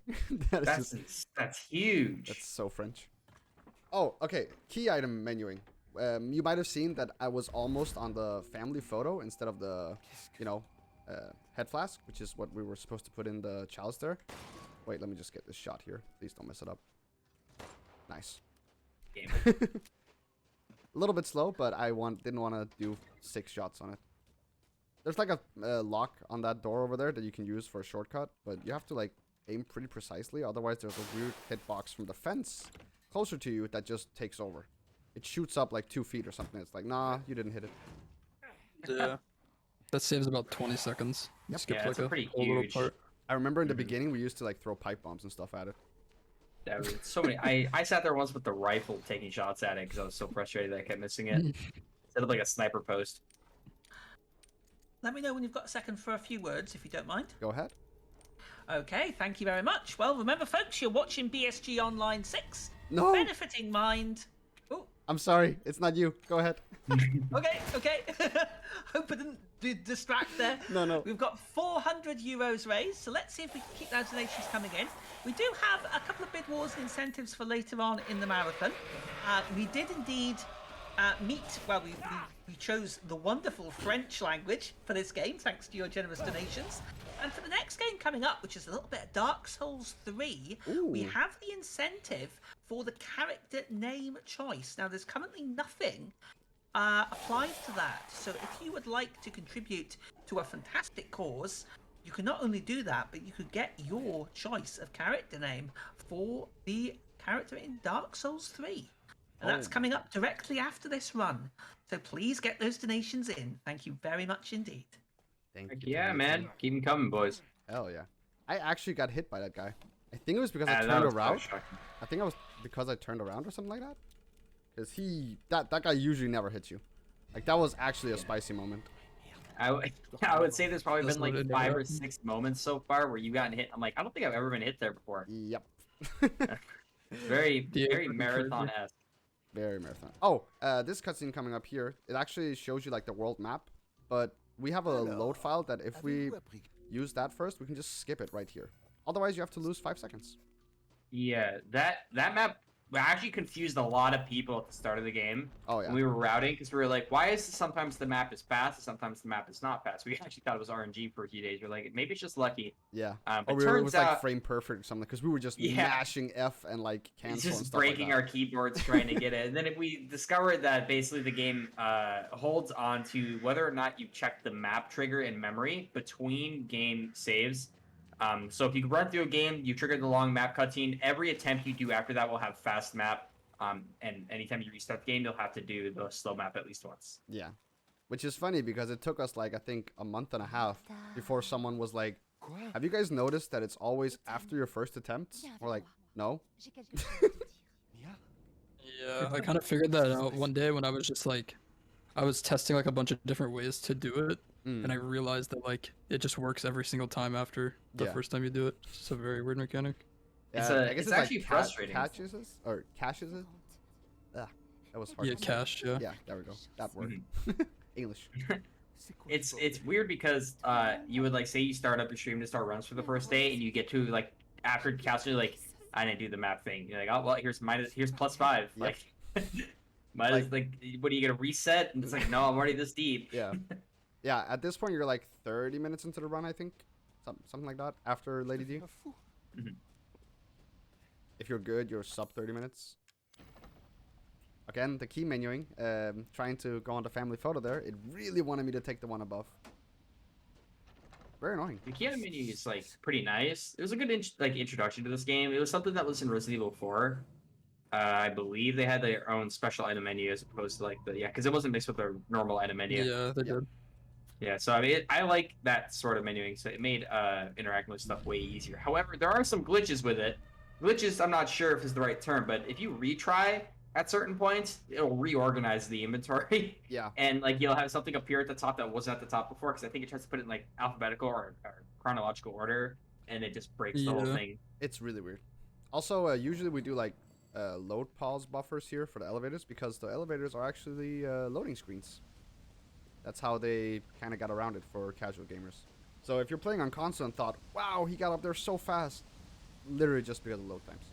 that is just That's huge. that's so French. Oh, okay. Key item menuing. You might have seen that I was almost on the family photo instead of the, head flask, which is what we were supposed to put in the chalice there. Wait, let me just get this shot here. Please don't mess it up. Nice. Game. A little bit slow, but I didn't want to do 6 shots on it. There's like a lock on that door over there that you can use for a shortcut, but you have to like aim pretty precisely. Otherwise, there's a weird hitbox from the fence closer to you that just takes over. It shoots up like 2 feet or something. It's like, nah, you didn't hit it. Yeah. That saves about 20 seconds. Yep. Skip Yeah, like it's a pretty whole little huge- part. I remember in the beginning we used to like throw pipe bombs and stuff at it. That was so many. I sat there once with the rifle taking shots at it because I was so frustrated that I kept missing it. Instead of like a sniper post. Let me know when you've got a second for a few words, if you don't mind. Go ahead. Okay, thank you very much. Well, remember, folks, you're watching BSG Online 6, No, benefiting mind. Oh, I'm sorry. It's not you. Go ahead. okay. Hope I didn't distract there. No. We've got 400 euros raised, so let's see if we can keep those donations coming in. We do have a couple of bid wars incentives for later on in the marathon. We did indeed we chose the wonderful French language for this game, thanks to your generous donations. And for the next game coming up, which is a little bit of Dark Souls 3, we Ooh. have the incentive for the character name choice. Now, there's currently nothing applied to that. So if you would like to contribute to a fantastic cause, you can not only do that, but you could get your choice of character name for the character in Dark Souls 3. And that's Oh. coming up directly after this run. So please get those donations in. Thank you very much indeed. Thank Heck you. yeah, Tony. man. Keep them coming, boys. Hell yeah. I actually got hit by that guy. I think it was because I That turned was quite around. shocking. I think it was because I turned around or something like that. Because that guy usually never hits you. Like that was actually a spicy moment. I would say there's probably That's been like what it 5 or is. 6 moments so far where you gotten hit. I'm like, I don't think I've ever been hit there before. Yep. Very, Yeah, very pretty marathon-esque. Very marathon. Oh, this cutscene coming up here, it actually shows you like the world map, but we have a load file that if we use that first, we can just skip it right here. Otherwise, you have to lose 5 seconds. Yeah, that map actually confused a lot of people at the start of the game Oh yeah. when we were routing because we were like, why is sometimes the map is fast and sometimes the map is not fast? We actually thought it was RNG for a few days. We're like, maybe it's just lucky. Yeah. But Or it turns was like out frame perfect or something because we were just Yeah. mashing F and like cancel it's and just stuff like breaking that. our keyboards trying to get it. And then if we discovered that basically the game holds on to whether or not you check the map trigger in memory between game saves. So if you run through a game, you trigger the long map cutscene. Every attempt you do after that will have fast map. And anytime you restart the game, you'll have to do the slow map at least once. Yeah. Which is funny because it took us like I think a month and a half before someone was like, have you guys noticed that it's always after your first attempts? We're like, no. Yeah, I kind of figured that out one day when I was just like, I was testing like a bunch of different ways to do it, Mm. and I realized that like it just works every single time after the Yeah. first time you do it. It's just a very weird mechanic. I guess it's it's actually like frustrating. catches it or caches it. Ah, that was hard. Yeah, to say. cash. Yeah. Yeah, there we go. That word. English. It's weird because you would like say you start up your stream to start runs for the first day, and you get to like after casting, you're like, I didn't do the map thing. You're like, oh well, here's +5. Yep. Like, what are you gonna reset? And it's like, no, I'm already this deep. Yeah. Yeah, at this point you're like 30 minutes into the run, I think. Something like that after Lady D. Mhm. If you're good, you're sub 30 minutes. Again, the key menuing, trying to go on the family photo there, it really wanted me to take the one above. Very annoying. The key item menu is like pretty nice. It was a good introduction to this game. It was something that was in Resident Evil 4. I believe they had their own special item menu as opposed to like because it wasn't mixed with the normal item menu. Yeah, they did. Yeah, so I mean, I like that sort of menuing. So it made interacting with stuff way easier. However, there are some glitches with it. Glitches, I'm not sure if is the right term, but if you retry at certain points, it'll reorganize the inventory. Yeah. And like you'll have something appear at the top that wasn't at the top before, because I think it tries to put it in like alphabetical or chronological order, and it just breaks the whole Yeah. thing. It's really weird. Also, usually we do like load pause buffers here for the elevators because the elevators are actually loading screens. That's how they kind of got around it for casual gamers. So if you're playing on console and thought, wow, he got up there so fast, literally just because of load times.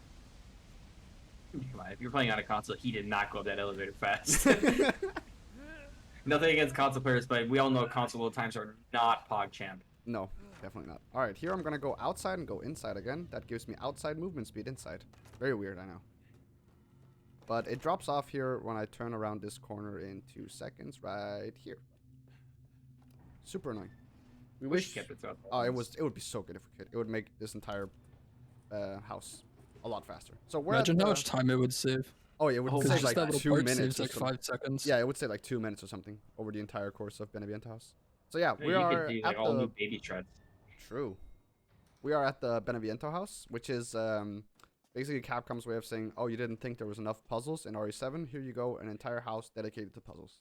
Come on, if you're playing on a console, he did not go up that elevator fast. Nothing against console players, but we all know console load times are not PogChamp. No, definitely not. All right, here I'm going to go outside and go inside again. That gives me outside movement speed inside. Very weird, I know. But it drops off here when I turn around this corner in 2 seconds right here. Super annoying. We Wish wish... you kept it throughout. Oh, it would be so good if we could. It would make this entire house a lot faster. So we're Imagine at how the... much time it would save. Oh, yeah, it would Oh, Because save just like that little 2 part minutes. saves or like something. 5 seconds. Yeah, it would say like 2 minutes or something over the entire course of Beneviento House. So yeah, we you are could do at like all the... new baby treads. True. We are at the Beneviento House, which is basically Capcom's way of saying, oh, you didn't think there was enough puzzles in RE7? Here you go, an entire house dedicated to puzzles.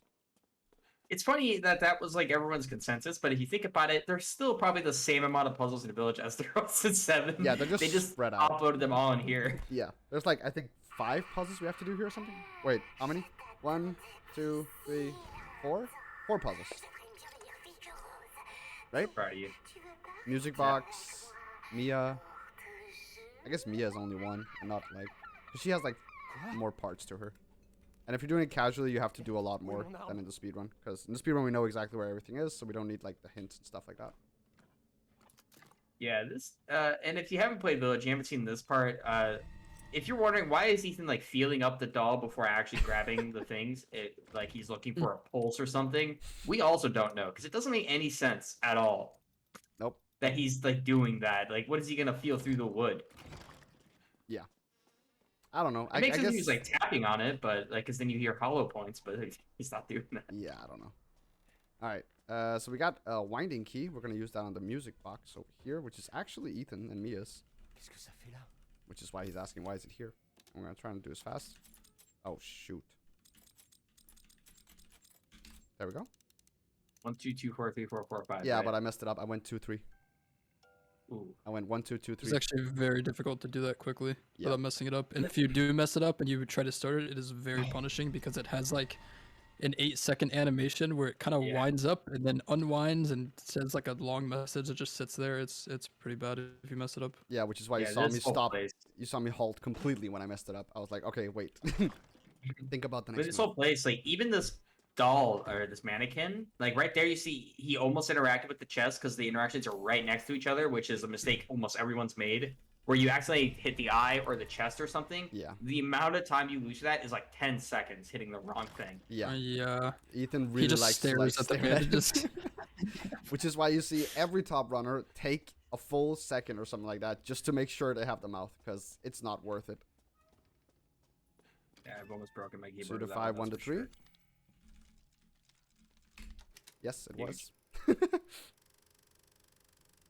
It's funny that was like everyone's consensus, but if you think about it, there's still probably the same amount of puzzles in the village as there was in 7. Yeah, they're just they just spread out. uploaded them all in here. Yeah, there's like, I think 5 puzzles we have to do here or something. Wait, how many? 1, 2, 3, 4? 4 puzzles. Right? Proud of you. Music box, Mia. I guess Mia is only one, and not like... 'cause she has like more parts to her. And if you're doing it casually, you have to do a lot more than in the speedrun. Because in the speedrun, we know exactly where everything is, so we don't need like the hints and stuff like that. Yeah, this and if you haven't played Village, you haven't seen this part, if you're wondering why is Ethan like feeling up the doll before actually grabbing the things, like he's looking for a pulse or something, we also don't know because it doesn't make any sense at all. Nope. That he's like doing that. Like, what is he gonna feel through the wood? Yeah. I don't know. It makes I sense guess... he's like tapping on it, but like, cause then you hear hollow points, but he's not doing that. Yeah, I don't know. All right. So we got a winding key. We're going to use that on the music box over here, which is actually Ethan and Mia's. Qu'est-ce que ça fait là? Which is why he's asking, why is it here? I'm going to try and do this fast. Oh, shoot. There we go. 1, 2, 2, 4, 3, 4, 4, 5. Yeah, right? but I messed it up. I went 2, 3. Ooh. I went 1, 2, 2, 3. It's actually very difficult to do that quickly Yeah. without messing it up. And if you do mess it up and you try to start it, it is very punishing because it has like an 8-second animation where it kind of Yeah. winds up and then unwinds and says like a long message that just sits there. It's pretty bad if you mess it up. Yeah, which is why you Yeah, saw this me whole stop. place- You saw me halt completely when I messed it up. I was like, okay, wait. Think about the But next this move. whole place, like even this doll or this mannequin, like right there, you see he almost interacted with the chest because the interactions are right next to each other, which is a mistake almost everyone's made. Where you accidentally hit the eye or the chest or something. Yeah. The amount of time you lose for that is like 10 seconds hitting the wrong thing. Yeah. Yeah. Ethan He really just likes to stares at the stare at it. bandages. Which is why you see every top runner take a full second or something like that just to make sure they have the mouth, because it's not worth it. Yeah, I've almost broken my keyboard. 2 to with that 5, one, 1 to that's for 3. sure. Yes, it Yeah. was.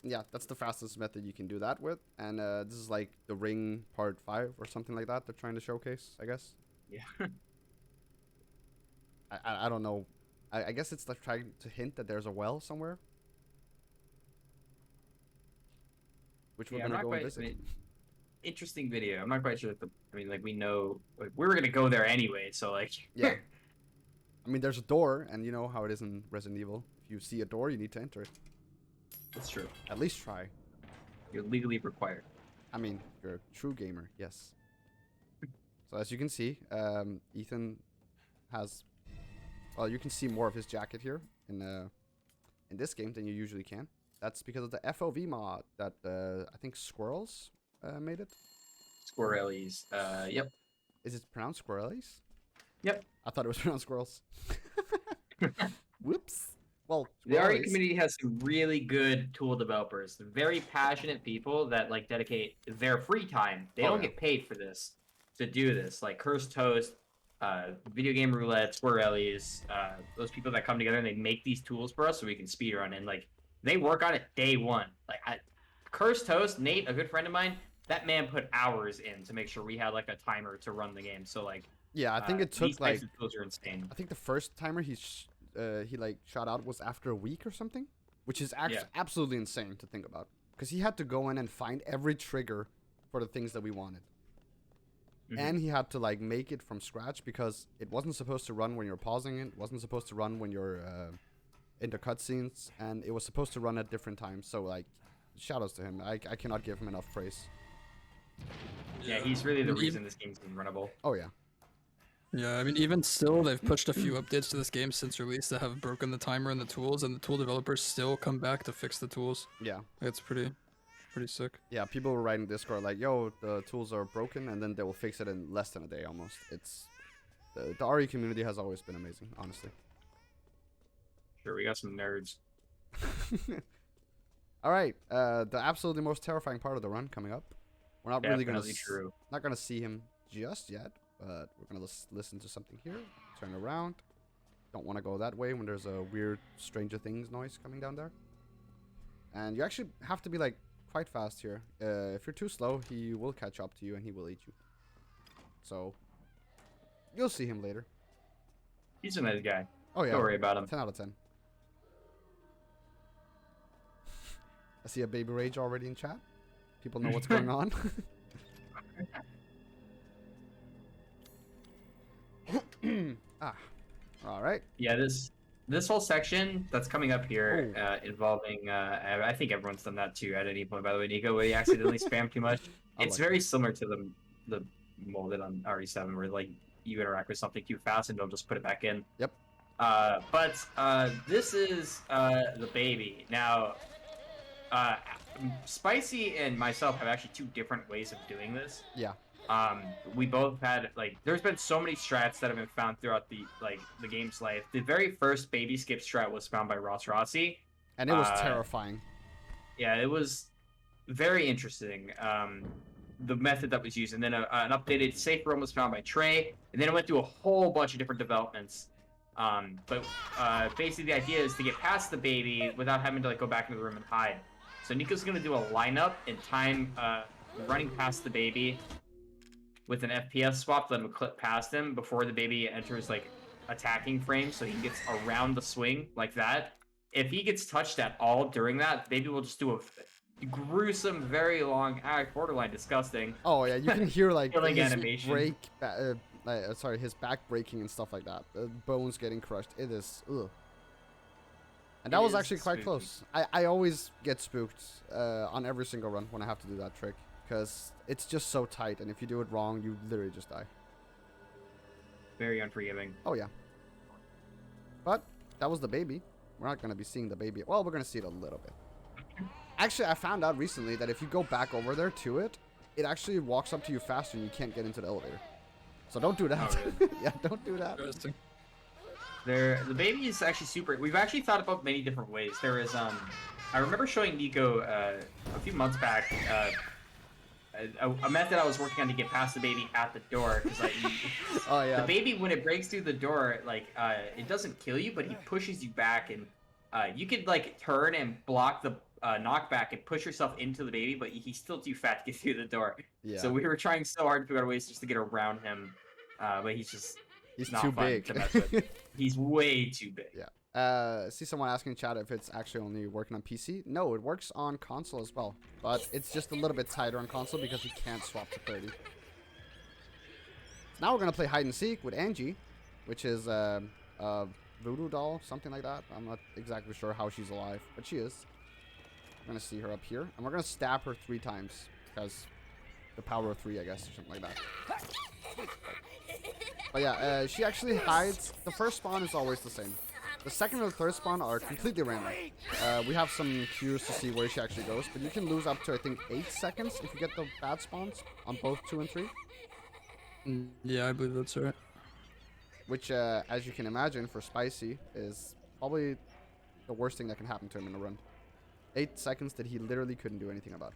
Yeah, that's the fastest method you can do that with. And this is like the ring part 5 or something like that they're trying to showcase, I guess. Yeah. I don't know. I guess it's like trying to hint that there's a well somewhere. Which we're Yeah, I'm gonna not go and quite. visit. Interesting video. I'm not quite sure. Like we know, like, we were gonna go there anyway. So like, Yeah. I mean, there's a door, and you know how it is in Resident Evil. If you see a door, you need to enter it. that's true. At least try. You're legally required. I mean, you're a true gamer, yes. So as you can see, Ethan has... Well, you can see more of his jacket here in this game than you usually can. That's because of the FOV mod that I think Squirrels made it. Squirrelies. Yep. Is it pronounced Squirrelies? Yep. I thought it was pronounced Squirrels. Whoops. Well, The RE Squirrelies. community has some really good tool developers. They're very passionate people that like dedicate their free time. They Oh, don't yeah. get paid for this to do this. Like Cursed Toast, Video Game Roulette, Squirrelies, those people that come together and they make these tools for us so we can speedrun. And like they work on it day one. Like Cursed Toast, Nate, a good friend of mine, that man put hours in to make sure we had like a timer to run the game. So like, Yeah, I think it took these like... types of tools are insane. I think the first timer he like shot out was after a week or something, which is Yeah. absolutely insane to think about. Because he had to go in and find every trigger for the things that we wanted. Mhm. And he had to like make it from scratch because it wasn't supposed to run when you're pausing it. It wasn't supposed to run when you're in the cutscenes, and it was supposed to run at different times. So like, shoutouts to him. I cannot give him enough praise. Yeah, he's really the I mean, reason this game's been runnable. Oh yeah. Yeah, I mean, even still, they've pushed a few updates to this game since release that have broken the timer and the tools, and the tool developers still come back to fix the tools. Yeah. It's pretty sick. Yeah, people were writing Discord like, yo, the tools are broken, and then they will fix it in less than a day almost. It's... The RE community has always been amazing, honestly. Sure, we got some nerds. All right, the absolutely most terrifying part of the run coming up. We're not really gonna Definitely true. not gonna see him just yet, but we're gonna listen to something here. Turn around. Don't want to go that way when there's a weird Stranger Things noise coming down there. And you actually have to be like quite fast here. If you're too slow, he will catch up to you and he will eat you. So you'll see him later. He's a nice guy. Oh yeah, Don't worry about him. 10 out of 10. I see a baby rage already in chat. People know what's going on. Ah, all right. Yeah, this whole section that's coming up here involving I think everyone's done that too at any point. By the way, Nico, where you accidentally spam too much. I It's like very similar to the molded on RE7 where like you interact with something too fast and don't just put it back in. Yep. But this is the baby. Now, Spicy and myself have actually two different ways of doing this. Yeah. We both had like there's been so many strats that have been found throughout the game's life. The very first baby skip strat was found by Ross Rossi. And it was terrifying. Yeah, it was very interesting. The method that was used, and then an updated safe room was found by Trey, and then it went through a whole bunch of different developments. But basically the idea is to get past the baby without having to like go back into the room and hide. So Nico's gonna do a lineup in time, running past the baby with an FPS swap, let him clip past him before the baby enters like attacking frame, so he gets around the swing like that. If he gets touched at all during that, the baby will just do a gruesome, very long, borderline disgusting. Oh yeah, you can hear like Killing his animation. sorry, his back breaking and stuff like that. The bones getting crushed. It is ugh. And that It was is actually quite spooky. close. I always get spooked on every single run when I have to do that trick. Because it's just so tight, and if you do it wrong, you literally just die. Very unforgiving. Oh, yeah. But that was the baby. We're not going to be seeing the baby. Well, we're going to see it a little bit. Actually, I found out recently that if you go back over there to it, it actually walks up to you faster and you can't get into the elevator. So don't do that. Oh, really? Yeah, don't do that. Interesting. The baby is actually super. We've actually thought about many different ways. There is I remember showing Nico a few months back a method I was working on to get past the baby at the door because like Oh, yeah. the baby when it breaks through the door like it doesn't kill you but he pushes you back and you could like turn and block the knockback and push yourself into the baby but he's still too fat to get through the door. Yeah. So we were trying so hard to figure out ways just to get around him, but he's just He's not too fun big. to mess with. He's way too big. Yeah. See someone asking in chat if it's actually only working on PC. No, it works on console as well. But it's just a little bit tighter on console because you can't swap to 30. So now we're going to play hide and seek with Angie, which is a voodoo doll, something like that. I'm not exactly sure how she's alive, but she is. We're going to see her up here. And we're going to stab her 3 times because the power of 3, I guess, or something like that. But yeah, she actually hides. The first spawn is always the same. The second and the third spawn are completely random. We have some cues to see where she actually goes, but you can lose up to, I think, 8 seconds if you get the bad spawns on both 2 and 3. Yeah, I believe that's right. Which, as you can imagine, for Spicy, is probably the worst thing that can happen to him in a run. 8 seconds that he literally couldn't do anything about.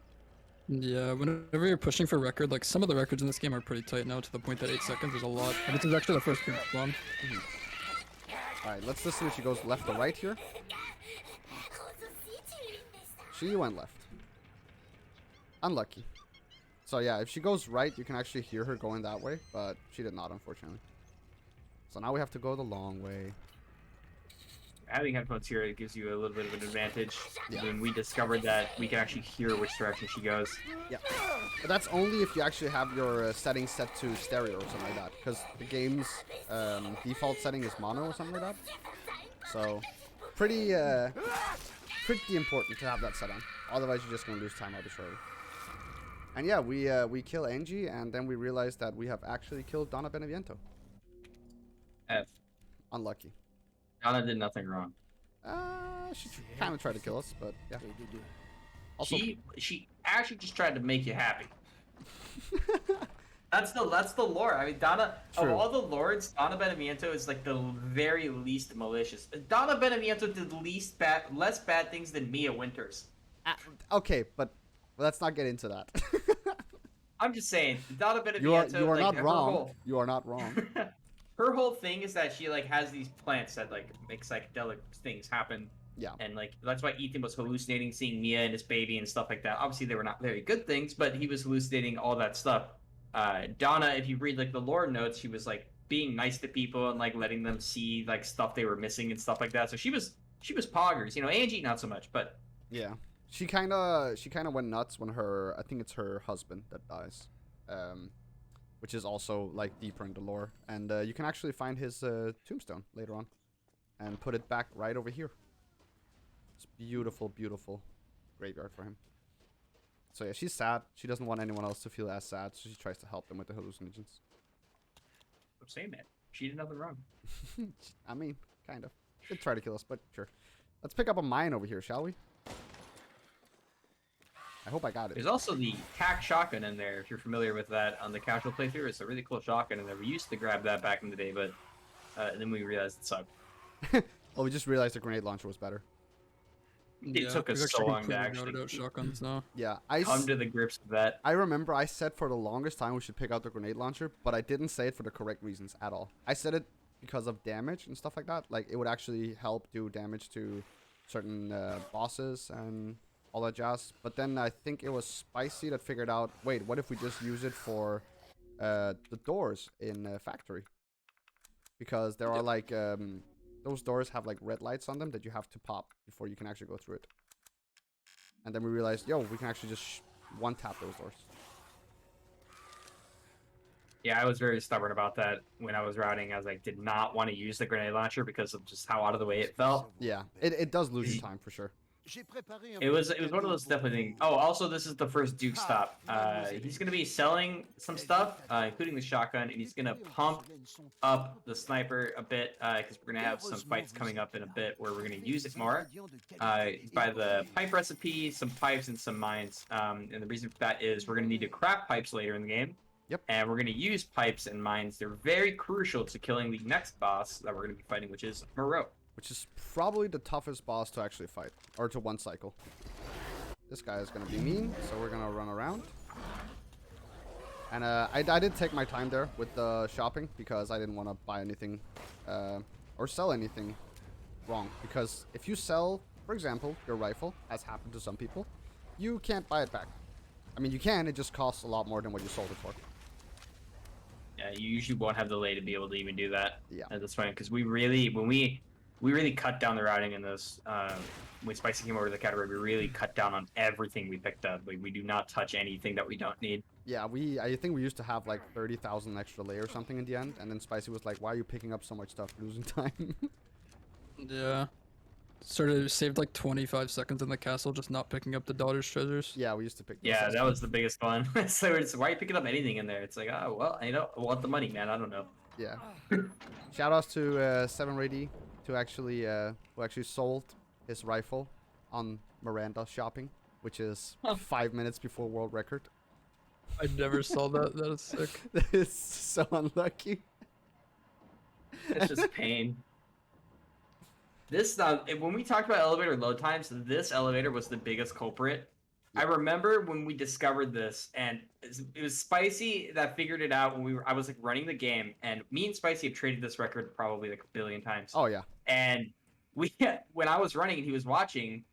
Yeah, whenever you're pushing for record, like some of the records in this game are pretty tight now to the point that 8 seconds is a lot. And this is actually the first good spawn. Alright, let's listen if she goes left or right here. She went left. Unlucky. So yeah, if she goes right, you can actually hear her going that way, but she did not, unfortunately. So now we have to go the long way. Having headphones here, it gives you a little bit of an advantage. Yeah. When we discovered that we can actually hear which direction she goes. Yeah. But that's only if you actually have your settings set to stereo or something like that. Because the game's default setting is mono or something like that. So, pretty important to have that set on. Otherwise, you're just going to lose time arbitrarily. And yeah, we kill Angie, and then we realize that we have actually killed Donna Beneviento. F. Unlucky. Donna did nothing wrong. She kind of tried to kill us, but yeah. Also, She actually just tried to make you happy. That's the lore. I mean, Donna, True. of all the lords, Donna Beneviento is like the very least malicious. Donna Beneviento did less bad things than Mia Winters. okay, but let's not get into that. I'm just saying, Donna you are Beneviento. not her wrong. whole- You are not wrong. Her whole thing is that she like has these plants that like make psychedelic things happen. Yeah. And like that's why Ethan was hallucinating seeing Mia and his baby and stuff like that. Obviously they were not very good things, but he was hallucinating all that stuff. Donna, if you read like the lore notes, she was like being nice to people and like letting them see like stuff they were missing and stuff like that. So she was poggers, you know. Angie not so much, but Yeah. She kind of went nuts when I think it's her husband that dies. Which is also like deeper in the lore, and you can actually find his tombstone later on and put it back right over here. It's beautiful, beautiful graveyard for him. So yeah, she's sad. She doesn't want anyone else to feel as sad, so she tries to help them with the hallucinogens. I'm saying, man, she did nothing wrong. I mean, kind of. Did try to kill us, but sure. Let's pick up a mine over here, shall we? I hope I got it. There's also the tack shotgun in there, if you're familiar with that on the casual playthrough. It's a really cool shotgun in there. We used to grab that back in the day, but then we realized it sucked. Oh, we just realized the grenade launcher was better. It took us we've so long to completely actually routed out shotguns now. Yeah, come to the grips with that. I remember I said for the longest time we should pick out the grenade launcher, but I didn't say it for the correct reasons at all. I said it because of damage and stuff like that. Like, it would actually help do damage to certain bosses and all that jazz. But then I think it was Spicy that figured out, wait, what if we just use it for the doors in Factory? Because there are like, those doors have like red lights on them that you have to pop before you can actually go through it. And then we realized, yo, we can actually just one-tap those doors. Yeah, I was very stubborn about that when I was routing. I was like, did not want to use the grenade launcher because of just how out of the way it felt. Yeah, it does lose you time for sure. It was one of those definitely things. Oh, also this is the first Duke stop. He's gonna be selling some stuff, including the shotgun, and he's gonna pump up the sniper a bit because we're gonna have some fights coming up in a bit where we're gonna use it more. By the pipe recipe, some pipes and some mines. And the reason for that is we're gonna need to craft pipes later in the game. Yep. And we're gonna use pipes and mines. They're very crucial to killing the next boss that we're gonna be fighting, which is Moreau. Which is probably the toughest boss to actually fight, or to one cycle. This guy is gonna be mean, so we're gonna run around. And I did take my time there with the shopping because I didn't want to buy anything or sell anything wrong. Because if you sell, for example, your rifle, as happened to some people, you can't buy it back. I mean, you can, it just costs a lot more than what you sold it for. Yeah, you usually won't have the lay to be able to even do that. Yeah. At this point, because we really, when we really cut down the routing in this. When Spicy came over to the category, we really cut down on everything we picked up. Like, we do not touch anything that we don't need. Yeah, I think we used to have like 30,000 extra lay or something in the end, and then Spicy was like, "Why are you picking up so much stuff, losing time?" Yeah. Sort of saved like 25 seconds in the castle just not picking up the daughter's treasures. Yeah, we used to pick. Those Yeah, up. that was the biggest one. So it's why are you picking up anything in there? It's like, oh well, I want the money, man. I don't know. Yeah. Shout outs to 7 Rady who actually sold his rifle on Miranda shopping, which is 5 minutes before world record. I never saw that. That is sick. That is so unlucky. It's just pain. This when we talked about elevator load times, this elevator was the biggest culprit. I remember when we discovered this, and it was Spicy that figured it out when I was like running the game, and me and Spicy have traded this record probably like a billion times. Oh yeah. And when I was running and he was watching,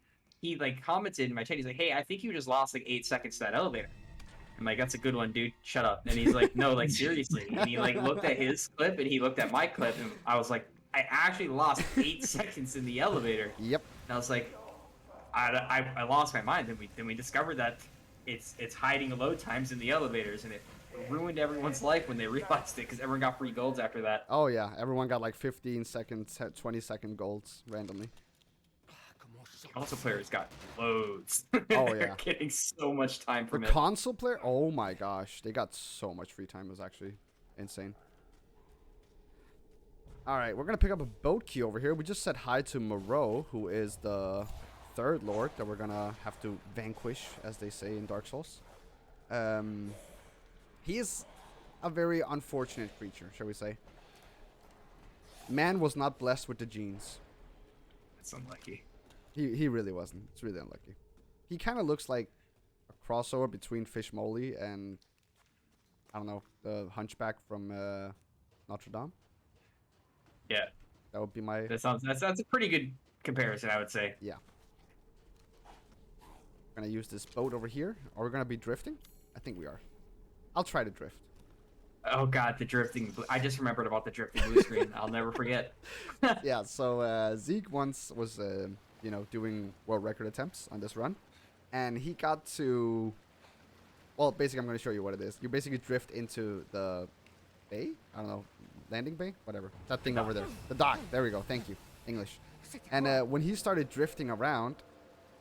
he like commented in my chat. He's like, "Hey, I think you just lost like 8 seconds to that elevator." I'm like, "That's a good one, dude. Shut up." And he's like, "No, like seriously." And he like looked at his clip and he looked at my clip, and I was like, "I actually lost 8 seconds in the elevator." Yep. And I was like, I lost my mind. Then we discovered that it's hiding load times in the elevators, and it ruined everyone's life when they realized it, because everyone got free golds after that. Oh yeah, everyone got like 15 seconds, 20-second golds randomly. Console players got loads. Oh They're yeah. getting so much time The from it. console player, oh my gosh, they got so much free time. It was actually insane. All right, we're gonna pick up a boat key over here. We just said hi to Moreau, who is the third lord that we're gonna have to vanquish, as they say in Dark Souls. He is a very unfortunate creature, shall we say. Man was not blessed with the genes. That's unlucky. He really wasn't. It's really unlucky. He kind of looks like a crossover between Fish Moley and, I don't know, the Hunchback from Notre Dame. Yeah, That would be my... that's a pretty good comparison, I would say. Yeah. We're gonna use this boat over here. Are we gonna be drifting? I think we are. I'll try to drift. Oh god, the drifting! I just remembered about the drifting blue screen. I'll never forget. Yeah, so Zeke once was, you know, doing world record attempts on this run. And he got to... Well, basically, I'm going to show you what it is. You basically drift into the bay? I don't know. Landing bay? Whatever. That thing over there. The dock. There we go. Thank you. English. And when he started drifting around,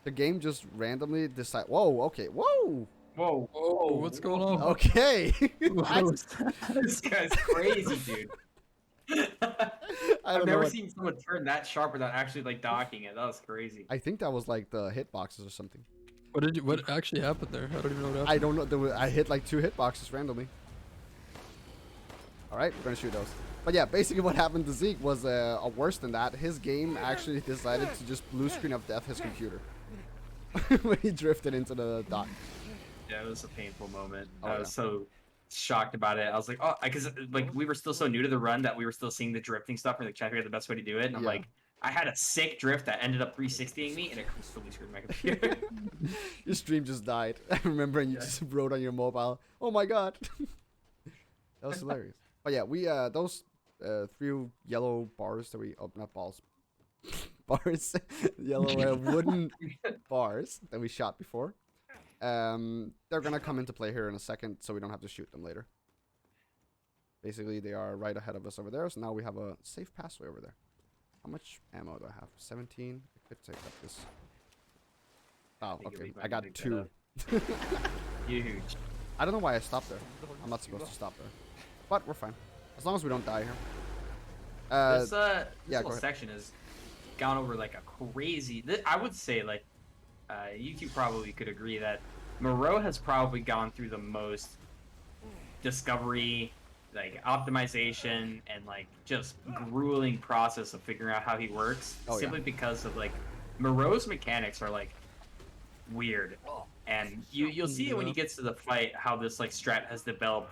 the game just randomly decided... Whoa, okay. Whoa! Whoa! Oh, what's going on? Okay. What was that? This guy's crazy, dude. I've never seen someone turn that sharp without actually like docking it. That was crazy. I think that was like the hitboxes or something. What actually happened there? I don't even know what happened. I don't know. I hit like 2 hitboxes randomly. All right, we're gonna shoot those. But yeah, basically what happened to Zeke was worse than that. His game actually decided to just blue screen of death his computer when he drifted into the dock. Yeah, it was a painful moment. Oh, I was so shocked about it. I was like, oh, because like we were still so new to the run that we were still seeing the drifting stuff and like trying to figure out the best way to do it. And I'm like, I had a sick drift that ended up 360ing me, and it completely screwed my computer. Your stream just died. I remember, and you just wrote on your mobile, "Oh my god." That was hilarious. But yeah, we those 3 yellow bars that we not balls bars yellow wooden bars that we shot before. They're gonna come into play here in a second, so we don't have to shoot them later. Basically, they are right ahead of us over there, so now we have a safe passway over there. How much ammo do I have? 17? I could take up this. Oh, okay. I got 2. Huge. I don't know why I stopped there. I'm not supposed to stop there. But we're fine. As long as we don't die here. This yeah, whole section has gone over like a crazy... I would say, like, you two probably could agree that Moreau has probably gone through the most discovery, like optimization, and like just grueling process of figuring out how he works. Simply because of like Moreau's mechanics are like weird, and you'll see it when he gets to the fight how this like strat has developed,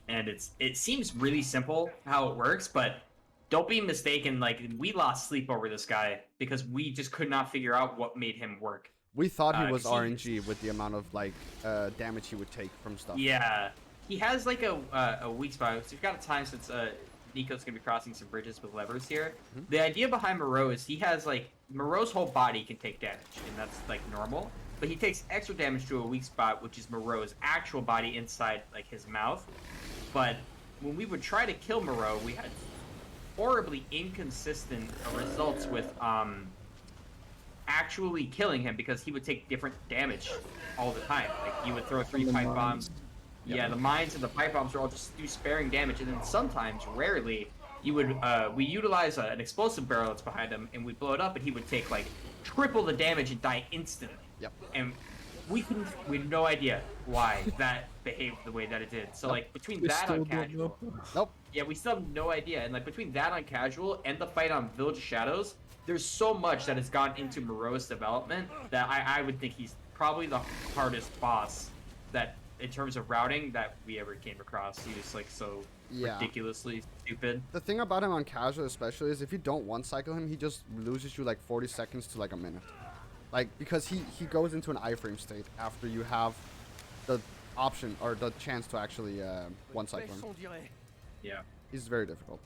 and it seems really simple how it works, but don't be mistaken, like we lost sleep over this guy because we just could not figure out what made him work. We thought he was RNG with the amount of like damage he would take from stuff. Yeah, he has like a weak spot. So we've got a time since Nico's gonna be crossing some bridges with levers here. Mhm. The idea behind Moreau is he has like Moreau's whole body can take damage, and that's like normal. But he takes extra damage to a weak spot, which is Moreau's actual body inside like his mouth. But when we would try to kill Moreau, we had horribly inconsistent results with actually killing him because he would take different damage all the time. Like he would throw 3 the pipe mines. bombs. Yeah, the mines and the pipe bombs are all just do sparing damage, and then sometimes, rarely, you would we utilize an explosive barrel that's behind him, and we blow it up, and he would take like triple the damage and die instantly. Yep. And we had no idea why that behaved the way that it did. So like between We that still on don't know. casual, Nope. yeah, we still have no idea. And like between that on casual and the fight on Village of Shadows, there's so much that has gone into Moreau's development that I would think he's probably the hardest boss that in terms of routing that we ever came across. He was like so Yeah. ridiculously stupid. The thing about him on casual especially is if you don't one cycle him, he just loses you like 40 seconds to like a minute. Like, because he goes into an iframe state after you have the option or the chance to actually one cycle him. Yeah. He's very difficult.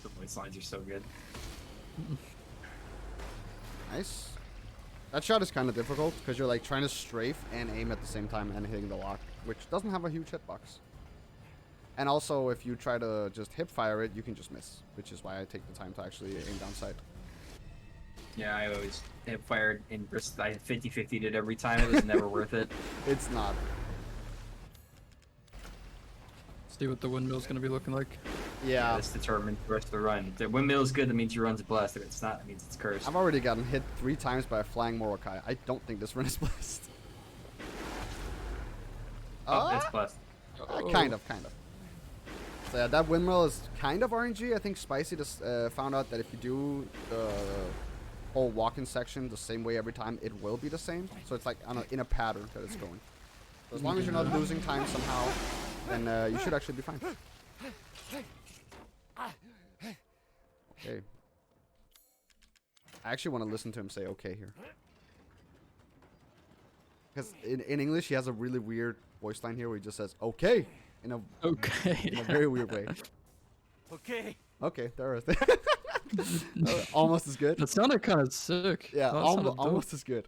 The voice lines are so good. Nice. That shot is kind of difficult because you're like trying to strafe and aim at the same time and hitting the lock, which doesn't have a huge hitbox. And also, if you try to just hip fire it, you can just miss, which is why I take the time to actually aim down sight. Yeah, I always hip fired in risk. I 50-50'd it every time. It was never worth it. It's not. See what the windmill's gonna be looking like. Yeah. This determines the rest of the run. If the windmill is good, that means your run's blessed. If it's not, that means it's cursed. I've already gotten hit 3 times by a flying Morokai. I don't think this run is blessed. Oh, it's blessed. Kind of. So yeah, that windmill is kind of RNG. I think Spicy just found out that if you do the whole walk-in section the same way every time, it will be the same. So it's like in a pattern that it's going. So as long as you're not losing time somehow, then you should actually be fine. Okay. I actually want to listen to him say okay here. Because in English, he has a really weird voice line here where he just says okay in a Okay. very weird way. Okay. Okay, there is. Almost as good. That sounded kind of sick. Yeah, That sounded dope. almost as good.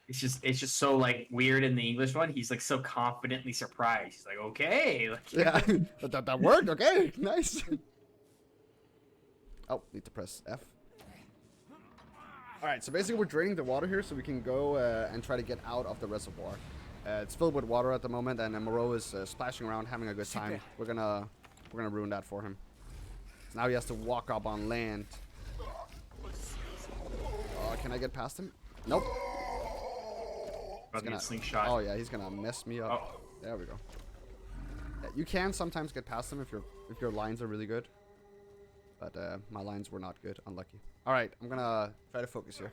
It's just so like weird in the English one. He's like so confidently surprised. He's like, okay. Like, Yeah, that worked. Okay, nice. Oh, need to press F. All right, so basically we're draining the water here so we can go and try to get out of the reservoir. It's filled with water at the moment, and Moreau is splashing around, having a good time. We're gonna ruin that for him. So now he has to walk up on land. Can I get past him? Nope. about to get a slingshot. Oh yeah, he's gonna mess me up. Oh. There we go. Yeah, you can sometimes get past him if your lines are really good. But my lines were not good. Unlucky. All right, I'm gonna try to focus here,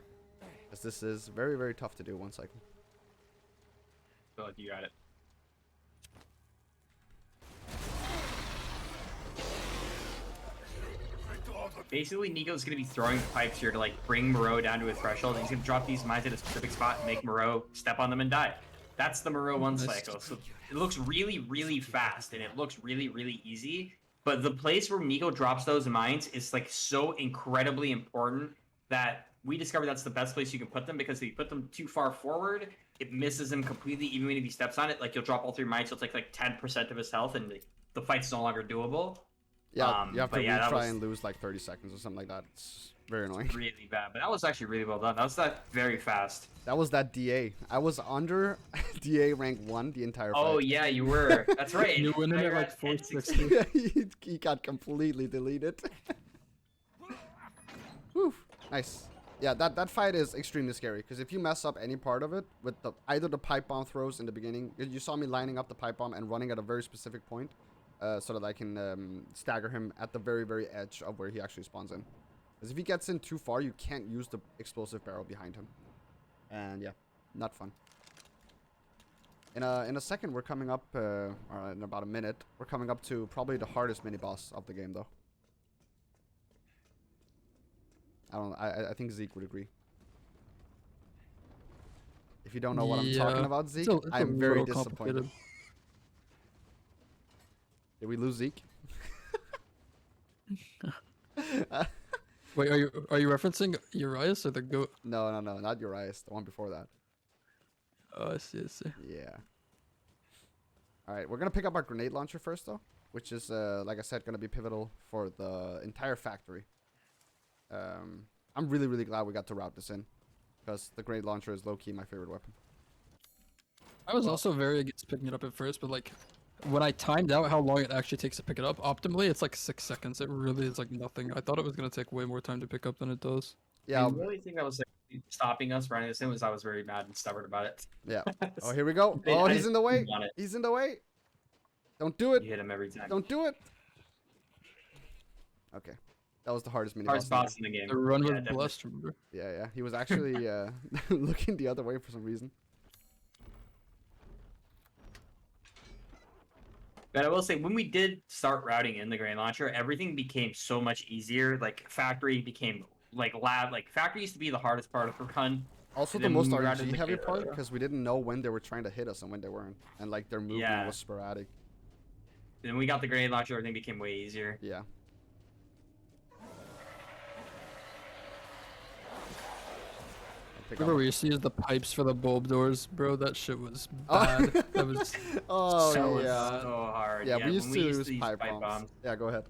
because this is very, very tough to do one cycle. I feel like you got it. Basically, Nico's going to be throwing pipes here to like bring Moreau down to a threshold. And he's going to drop these mines at a specific spot and make Moreau step on them and die. That's the Moreau one cycle. So it looks really, really fast and it looks really, really easy. But the place where Nico drops those mines is like so incredibly important that we discovered that's the best place you can put them, because if you put them too far forward, it misses him completely. Even if he steps on it, like you'll drop all 3 mines, so it's like 10% of his health, and the fight's no longer doable. Yeah, you have to but yeah, that retry was- and lose like 30 seconds or something like that. It's very annoying. Really bad, but that was actually really well done. That was very fast. That was that DA. I was under DA rank 1 the entire fight. Oh yeah, you were. That's right. You went in You're at like at 1060. 460. he got completely deleted. Whew. Nice. Yeah, that fight is extremely scary, because if you mess up any part of it with either the pipe bomb throws in the beginning, you saw me lining up the pipe bomb and running at a very specific point, so that I can stagger him at the very, very edge of where he actually spawns in. Because if he gets in too far, you can't use the explosive barrel behind him. And yeah, not fun. In a second, we're coming up, or in about a minute, we're coming up to probably the hardest mini boss of the game, though. I think Zeke would agree. If you don't know what I'm talking about, Zeke, it's I a am very little disappointed. complicated. Did we lose Zeke? Wait, are you referencing Urias or the goat? No, not Urias. The one before that. Oh, I see. Yeah. All right, we're gonna pick up our grenade launcher first, though, which is, like I said, gonna be pivotal for the entire factory. I'm really glad we got to route this in, because the grenade launcher is low-key my favorite weapon. I was also very against picking it up at first, but like when I timed out how long it actually takes to pick it up optimally, it's like 6 seconds. It really is like nothing. I thought it was gonna take way more time to pick up than it does. Yeah. The only thing that was like, stopping us running this in was I was very mad and stubborn about it. Yeah. Oh, here we go. Then Oh, I he's in the way. want it. He's in the way. Don't do it. You hit him every time. Don't do it. Okay. That was the hardest mini Hardest boss. boss in the game. The run Yeah, was definitely. blessed, remember? Yeah. He was actually looking the other way for some reason. But I will say, when we did start routing in the grenade launcher, everything became so much easier. Like factory became like lab. Like factory used to be the hardest part of the run. Also, And the then most we routed RNG the heavy gate, part, because we didn't know when they were trying to hit us and when they weren't, and like their movement Yeah. was sporadic. Then we got the grenade launcher, everything became way easier. Yeah. Remember where you see the pipes for the bulb doors, bro? That shit was Oh. bad. That was Oh so yeah. So hard. Yeah, we used when to use use pipe bombs. Yeah, go ahead.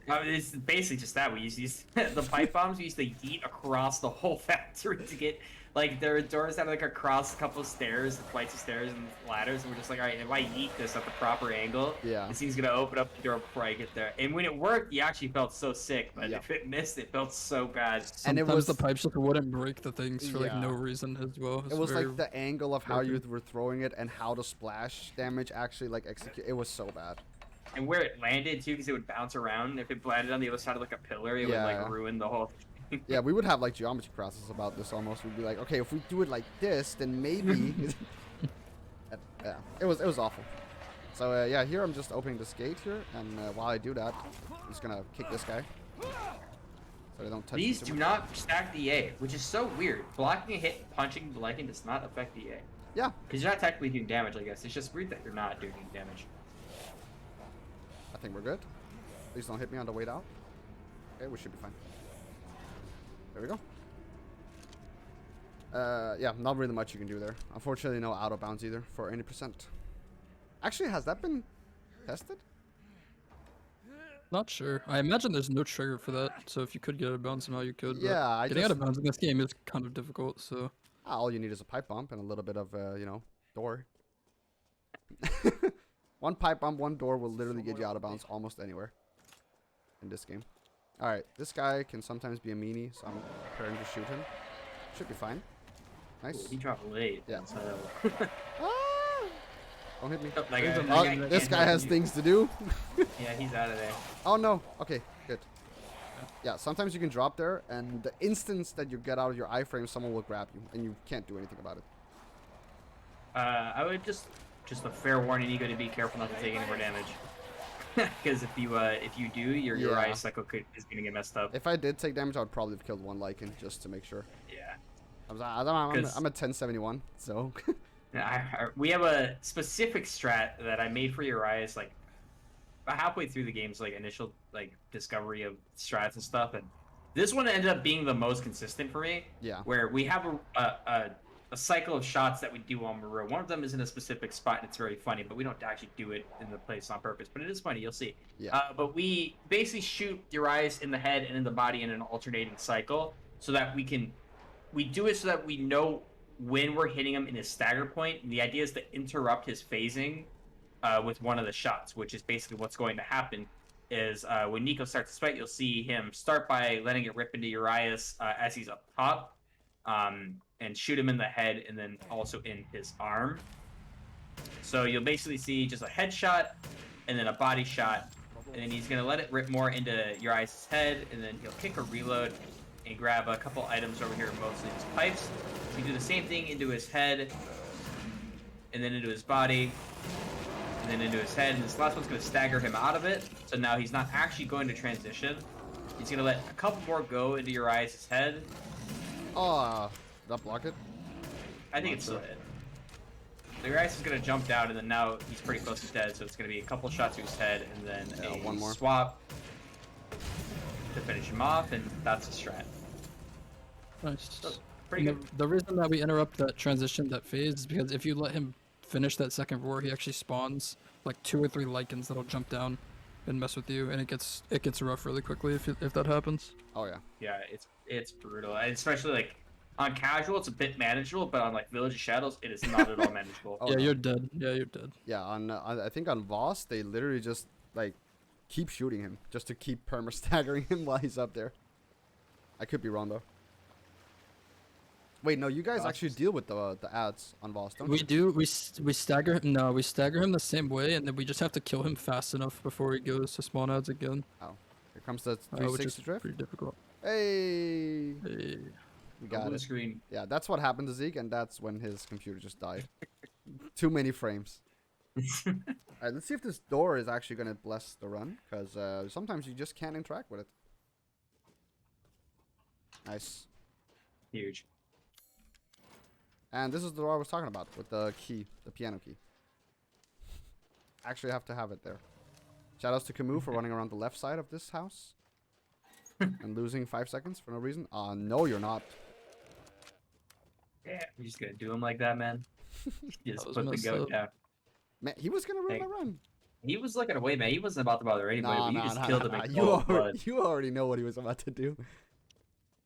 It's basically just that. We used to use the pipe bombs. We used to yeet across the whole factory to get, like, there were doors that like across a couple of stairs, flights of stairs and ladders, and we're just like, all right, if I yeet this at the proper angle, Yeah. this thing's gonna open up the door before I get there. And when it worked, you actually felt so sick, but Yeah. if it missed, it felt so bad. And it sometimes was- the pipes just wouldn't break the things for like no Yeah. reason as well. It was very- like the angle of how you broken. were throwing it and how the splash damage actually like execute. It was so bad. And where it landed too, because it would bounce around. If it landed on the other side of like a pillar, it would Yeah. like ruin the whole. Yeah, we would have like geometry classes about this almost. We'd be like, okay, if we do it like this, then maybe. Yeah, it was awful. So yeah, here I'm just opening this gate here, and while I do that, I'm just gonna kick this guy. So they don't touch me These too do much. not stack the A, which is so weird. Blocking a hit, punching the lightning does not affect the A. Yeah, Because you're not technically doing damage, I guess. It's just weird that you're not doing damage. I think we're good. Please don't hit me on the way out. Okay, we should be fine. There we go. Yeah, not really much you can do there. Unfortunately, no out of bounds either for any percent. Actually, has that been tested? Not sure. I imagine there's no trigger for that. So if you could get out of bounds somehow, you could. but Yeah, I getting out of just- bounds in this game is kind of difficult. So All you need is a pipe bump and a little bit of, you know, door. One pipe bump, one door will literally get you out of bounds almost anywhere in this game. Alright, this guy can sometimes be a meanie, so I'm preparing to shoot him. Should be fine. Nice. He dropped late. Yeah. So... Ah! Don't hit me. Oh, that guy- that Oh, guy this can't guy help has you. things to do. Yeah, he's out of there. Oh no. Okay, good. Yeah, sometimes you can drop there, and the instance that you get out of your iframe, someone will grab you, and you can't do anything about it. I would just a fair warning, Nico, to be careful not to take any more damage. Because if you do, your Yeah. eye cycle is gonna get messed up. If I did take damage, I would probably have killed one Lycan just to make sure. Yeah. I'm at 1071, so. We have a specific strat that I made for Urias, like halfway through the game's like initial like discovery of strats and stuff, and this one ended up being the most consistent for me. Yeah. Where we have a cycle of shots that we do on Maru. One of them is in a specific spot, and it's very funny, but we don't actually do it in the place on purpose. But it is funny, you'll see. Yeah. But we basically shoot Urias in the head and in the body in an alternating cycle, so that we do it so that we know when we're hitting him in his stagger point. And the idea is to interrupt his phasing with one of the shots, which is basically what's going to happen. Is when Nico starts to sweat, you'll see him start by letting it rip into Urias as he's up top. And shoot him in the head and then also in his arm. So you'll basically see just a headshot and then a body shot, and then he's gonna let it rip more into Urias' head, and then he'll kick a reload and grab a couple items over here, mostly his pipes. So you do the same thing into his head, and then into his body, and then into his head, and this last one's gonna stagger him out of it. So now he's not actually going to transition. He's gonna let a couple more go into Urias' head. Oh, did that block it? I think it's still hit. The Rice is gonna jump down, and then now he's pretty close to dead, so it's gonna be a couple shots to his head, and then one more swap to finish him off, and that's a strat. Nice. So, pretty good. The reason that we interrupt that transition, that phase, is because if you let him finish that second roar, he actually spawns like 2 or 3 lichens that'll jump down and mess with you, and it gets rough really quickly if that happens. Oh yeah. Yeah, it's brutal, and especially like on casual, it's a bit manageable, but on like Village of Shadows, it is not at all manageable. Oh, yeah, no. you're dead. Yeah, you're dead. Yeah, on I think on Voss they literally just like keep shooting him just to keep perma staggering him while he's up there. I could be wrong though. Wait, no, you guys actually deal with the ads on Voss, don't We you? do. We stagger him. No, we stagger him the same way, and then we just have to kill him fast enough before he goes to spawn ads again. Oh, here comes the Which is 360 drift. pretty difficult. Hey, Hey. we got Blue it. screen. Yeah, that's what happened to Zeke, and that's when his computer just died. Too many frames. All right, let's see if this door is actually gonna bless the run, because sometimes you just can't interact with it. Nice. Huge. And this is the door I was talking about with the key, the piano key. Actually have to have it there. Shoutouts to Camus for running around the left side of this house. And losing 5 seconds for no reason. No, you're not. Yeah, we're just gonna do him like that, man. Just was put the messed goat up. down. Man, he was gonna ruin Hey. my run. He was looking away, man. He wasn't about to bother anybody, but you just killed him in You cold blood. already, you already know what he was about to do.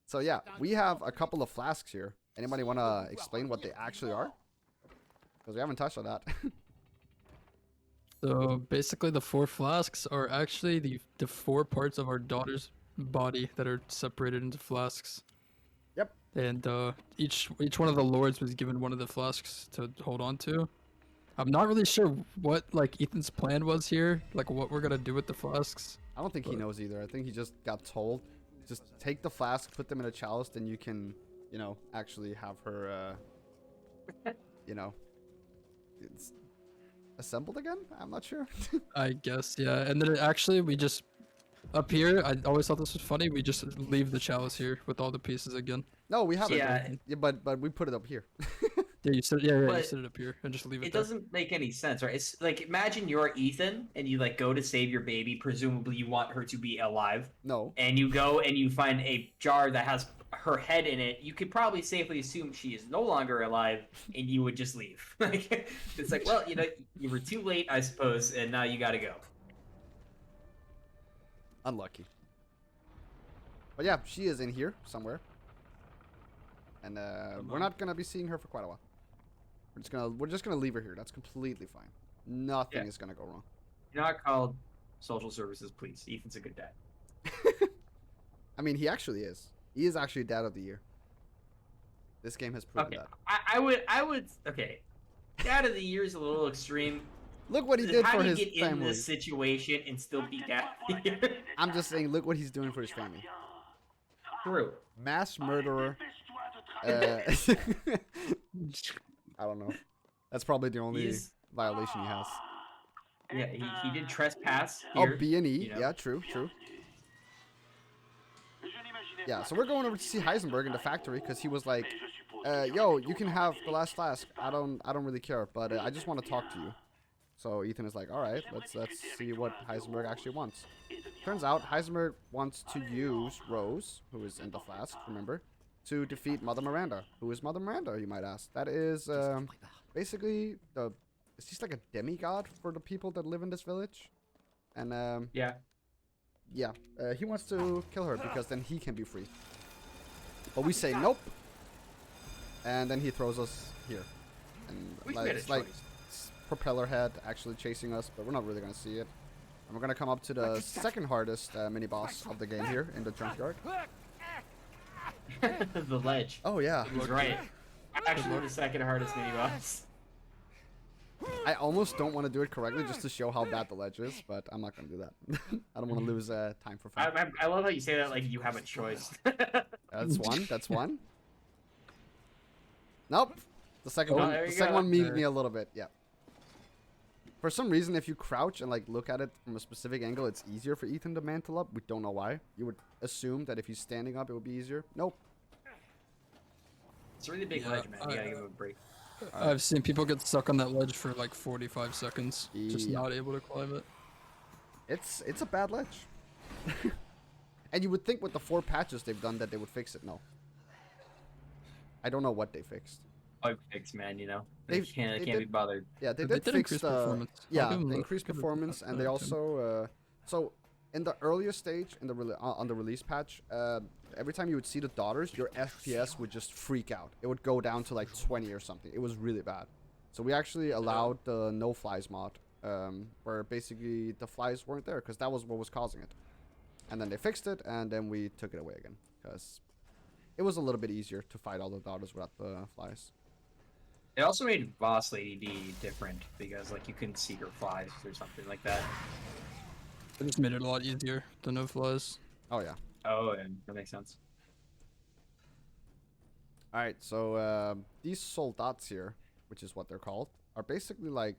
So yeah, we have a couple of flasks here. Anybody want to explain what they actually are? Because we haven't touched on that. So basically, the 4 flasks are actually the 4 parts of our daughter's body that are separated into flasks. Yep. And each one of the lords was given one of the flasks to hold on to. I'm not really sure what like Ethan's plan was here, like what we're gonna do with the flasks. I don't think he knows either. I think he just got told, just take the flask, put them in a chalice, then you can, you know, actually have her, you know, it's assembled again? I'm not sure. I guess, yeah. And then actually, we just up here. I always thought this was funny. We just leave the chalice here with all the pieces again. No, we have Yeah. it. Yeah, but we put it up here. Yeah, you said you But set it up here and just leave it It there. doesn't make any sense, right? It's like imagine you're Ethan and you like go to save your baby. Presumably, you want her to be alive, No. and you go and you find a jar that has her head in it. You could probably safely assume she is no longer alive, and you would just leave. Like it's like, well, you know, you were too late, I suppose, and now you got to go. Unlucky. But yeah, she is in here somewhere. And we're not gonna be seeing her for quite a while. We're just gonna leave her here. That's completely fine. Nothing Yeah. is gonna go wrong. You're not called social services, please. Ethan's a good dad. I mean, he actually is. He is actually dad of the year. This game has proven Okay, that. I would. Okay, dad of the year is a little extreme. Look what he did How for do you his get in family. this situation and still be dad of the year? I'm just saying, look what he's doing for his family. True. Mass murderer. I don't know. That's probably the only He's- violation he has. Yeah, he did trespass Oh, here. B&E. you know. Yeah, true. Yeah, so we're going over to see Heisenberg in the factory because he was like, "Yo, you can have the last flask. I don't really care, but I just want to talk to you." So Ethan is like, "All right, let's see what Heisenberg actually wants." Turns out Heisenberg wants to use Rose, who is in the flask, remember, to defeat Mother Miranda. Who is Mother Miranda, you might ask? That is basically she's like a demigod for the people that live in this village, and Yeah. yeah, he wants to kill her because then he can be free. But we say nope, and then he throws us here, and We like, made a it's like choice. propeller head actually chasing us, but we're not really gonna see it. And we're gonna come up to the second hardest mini boss of the game here in the junkyard. The ledge. Oh yeah, He's right. Actually, the second hardest mini boss. I almost don't want to do it correctly just to show how bad the ledge is, but I'm not gonna do that. I don't want to lose time for fun. I love how you say that like you have a choice. That's one. That's one. Nope. The second Oh, one. there The you second go. one memed me a little bit. Yeah. For some reason, if you crouch and like look at it from a specific angle, it's easier for Ethan to mantle up. We don't know why. You would assume that if he's standing up, it would be easier. Nope. It's a really big Yeah, ledge, man. You gotta give him a break. I've seen people get stuck on that ledge for like 45 seconds, just Yeah. not able to climb it. It's a bad ledge. And you would think with the 4 patches they've done that they would fix it. No. I don't know what they fixed. Bug fix, man. You know, they They can't did- be bothered. Yeah, they They did did fix increase the performance. I'll yeah, give 'em they the- increased give it performance, and they to 'em. also so in the earlier stage in the on the release patch, every time you would see the daughters, your FPS would just freak out. It would go down to like 20 or something. It was really bad. So we actually allowed the no flies mod, where basically the flies weren't there because that was what was causing it. And then they fixed it, and then we took it away again because it was a little bit easier to fight all the daughters without the flies. They also made Boss Lady D different because like you couldn't see her flies or something like that. They just made it a lot easier to no flies. Oh yeah. Oh, and that makes sense. All right, so these soldats here, which is what they're called, are basically like,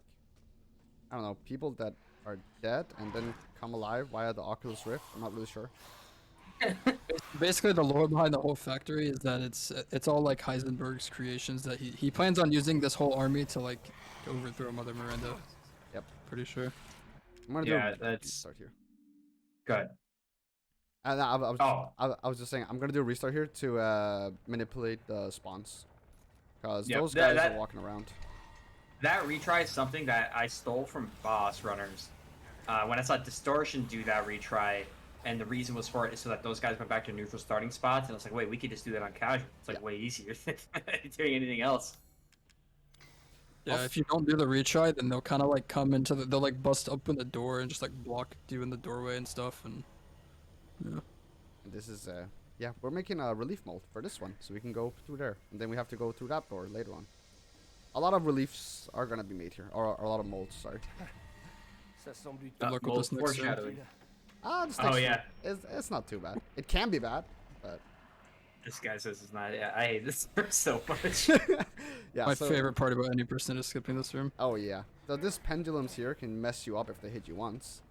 I don't know, people that are dead and then come alive via the Oculus Rift. I'm not really sure. Basically, the lore behind the whole factory is that it's all like Heisenberg's creations. That he plans on using this whole army to like overthrow Mother Miranda. Yep. Pretty sure. I'm gonna Yeah, do that's- restart here. Good. And Oh. I was just saying, I'm gonna do a restart here to manipulate the spawns, because Yep, those that- guys that- are walking around. That retry is something that I stole from boss runners. When I saw Distortion do that retry, and the reason was for it is so that those guys went back to neutral starting spots, and I was like, wait, we could just do that on casual. It's like Yeah. way easier than doing anything else. Yeah, if you don't do the retry, then they'll kind of like come into they'll like bust open the door and just like block you in the doorway and stuff. And yeah, And this is yeah, we're making a relief mold for this one, so we can go through there, and then we have to go through that door later on. A lot of reliefs are gonna be made here, or a lot of molds. Sorry. Ça semble Good luck with Mold this next round. foreshadowing. This Oh, next yeah. one it's not too bad. It can be bad, but This guy says it's not. Yeah, I hate this so much. yeah. my so- favorite part about any person is skipping this room. Oh yeah. So this pendulums here can mess you up if they hit you once,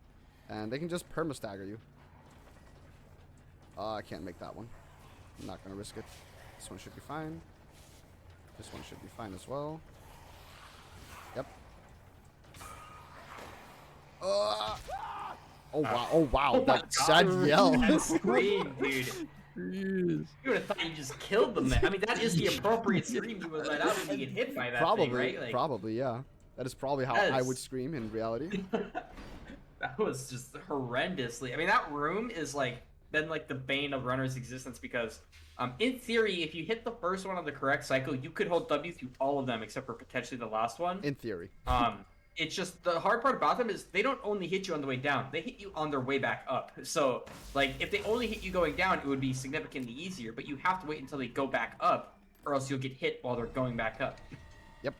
and they can just perma stagger you. I can't make that one. I'm not gonna risk it. This one should be fine. This one should be fine as well. Yep. Oh wow! Oh wow! Oh my That sad God. yell. That scream, dude. Jeez. You would have thought you just killed the man. I mean, that is the appropriate scream you would let out when you get hit by that Probably, thing, right? Like, probably, yeah. That is probably how That I is- would scream in reality. that was just horrendously. I mean, that room is like been like the bane of runner's existence because, in theory, if you hit the first one on the correct cycle, you could hold W through all of them except for potentially the last one. In theory. It's just the hard part about them is they don't only hit you on the way down; they hit you on their way back up. So, like, if they only hit you going down, it would be significantly easier. But you have to wait until they go back up, or else you'll get hit while they're going back up. Yep.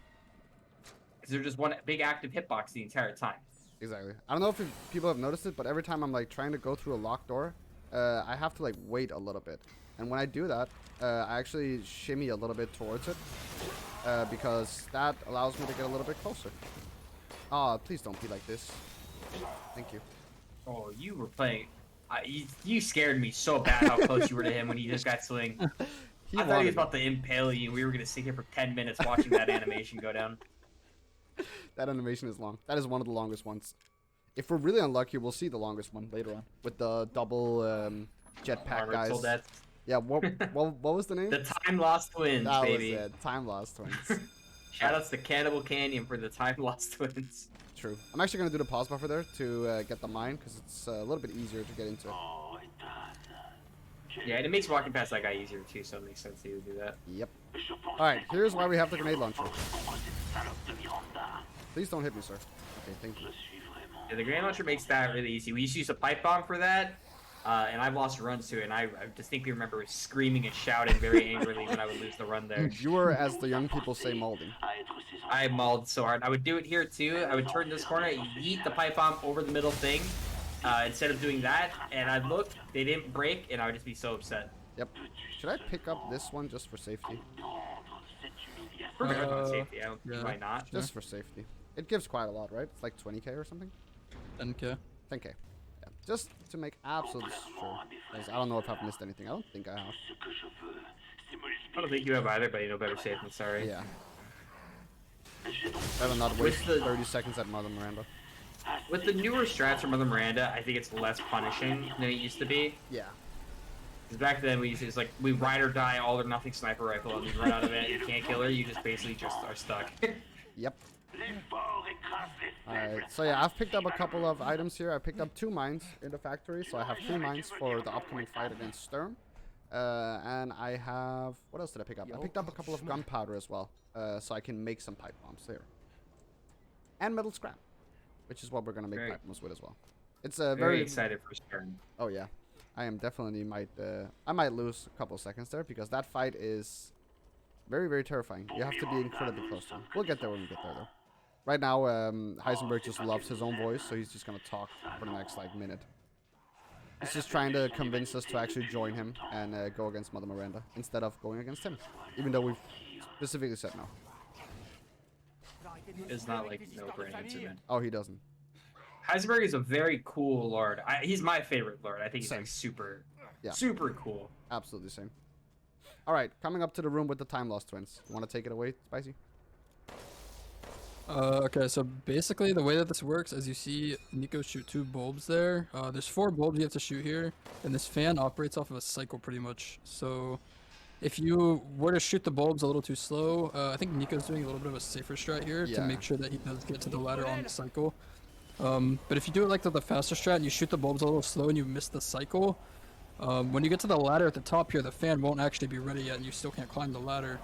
Because they're just one big active hitbox the entire time. Exactly. I don't know if people have noticed it, but every time I'm like trying to go through a locked door, I have to like wait a little bit. And when I do that, I actually shimmy a little bit towards it, because that allows me to get a little bit closer. Ah, please don't be like this. Thank you. Oh, you were playing. You scared me so bad how close you were to him when he just got swing. He I thought he wanted was about to impale you, and we were gonna sit here for 10 minutes watching that animation go down. That animation is long. That is one of the longest ones. If we're really unlucky, we'll see the longest one later on with the double jetpack Armored guys. Soldats. Yeah. What was the name? The Time Lost Twins, that baby. was it. Time Lost Twins. Shoutouts to Cannibal Canyon for the Time Lost Twins. True. I'm actually gonna do the pause buffer there to get the mine because it's a little bit easier to get into. Yeah, and it makes walking past that guy easier too, so it makes sense to do that. Yep. All right. Here's why we have the grenade launcher. Please don't hit me, sir. Okay. Thank you. Yeah, the grenade launcher makes that really easy. We used to use a pipe bomb for that, and I've lost runs to it, and I distinctly remember screaming and shouting very angrily when I would lose the run there. You were, as the young people say, molding. I mauled so hard. I would do it here too. I would turn this corner, yeet the pipe bomb over the middle thing, instead of doing that, and I'd look, they didn't break, and I would just be so upset. Yep. Should I pick up this one just for safety? For marathon safety, I don't yeah. why not. Just for safety. It gives quite a lot, right? It's like 20k or something? 10k. 10k. Yeah. Just to make absolute sure. 'Cause I don't know if I've missed anything. I don't think I have. I don't think you have either, but you know better safe than sorry. Yeah. Better not waste 30 seconds at Mother Miranda. With the newer strats from Mother Miranda, I think it's less punishing than it used to be. Yeah. Because back then we used to just like we ride or die, all or nothing sniper rifle, and you run out of it, you can't kill her, you just basically just are stuck. Yep. Alright, so yeah, I've picked up a couple of items here. I picked up 2 mines in the factory, so I have 3 mines for the upcoming fight against Sturm. And I have... What else did I pick up? I picked up a couple of gunpowder as well, so I can make some pipe bombs there. And metal scrap, which is what we're going to make pipe bombs with as well. It's a very excited for Sturm. Oh yeah, I am definitely I might lose a couple of seconds there, because that fight is very, very terrifying. You have to be incredibly close to him. We'll get there when we get there, though. Right now, Heisenberg just loves his own voice, so he's just gonna talk for the next like minute. He's just trying to convince us to actually join him and go against Mother Miranda instead of going against him, even though we've specifically said no. It's not like no for an incident. Oh, he doesn't. Heisenberg is a very cool lord. He's my favorite lord. I think he's like super cool. Absolutely same. All right, coming up to the room with the time lost twins. Want to take it away, Spicy? Okay, so basically the way that this works, as you see Nico shoot 2 bulbs there, there's 4 bulbs you have to shoot here, and this fan operates off of a cycle pretty much. So if you were to shoot the bulbs a little too slow, I think Nico's doing a little bit of a safer strat here to make sure that he does get to the ladder on the cycle. But if you do it like the faster strat and you shoot the bulbs a little slow and you miss the cycle, when you get to the ladder at the top here, the fan won't actually be ready yet and you still can't climb the ladder.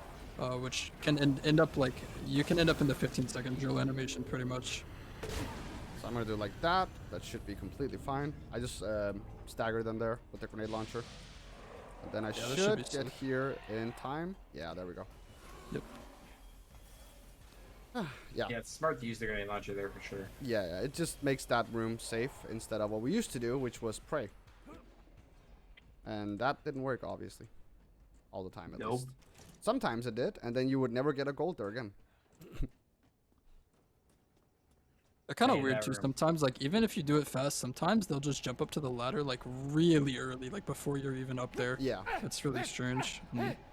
Which can end up like, you can end up in the 15-second drill animation pretty much. So I'm gonna do it like that. That should be completely fine. I just staggered them there with the grenade launcher. And then I should get here in time. Yeah, there we go. Yep. Yeah, it's smart to use the grenade launcher there for sure. Yeah, it just makes that room safe instead of what we used to do, which was pray. And that didn't work, obviously. All the time, at least. Sometimes it did, and then you would never get a gold there again. They're kind of weird too. Sometimes, like, even if you do it fast, sometimes they'll just jump up to the ladder like really early, like before you're even up there. Yeah. It's really strange.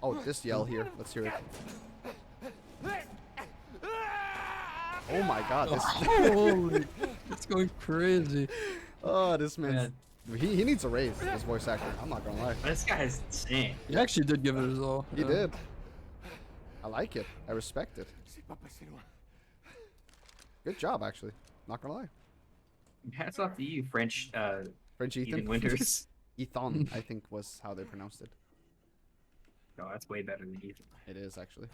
Oh, this yell here. Let's hear it. Oh my god, this... Holy, it's going crazy. Oh, this man... He needs a raise, this voice actor. I'm not gonna lie. This guy's insane. He actually did give it his all. He did. I like it. I respect it. Good job, actually. Not gonna lie. Hats off to you, French Ethan Winters. Ethan, I think was how they pronounced it. No, that's way better than Ethan. It is, actually.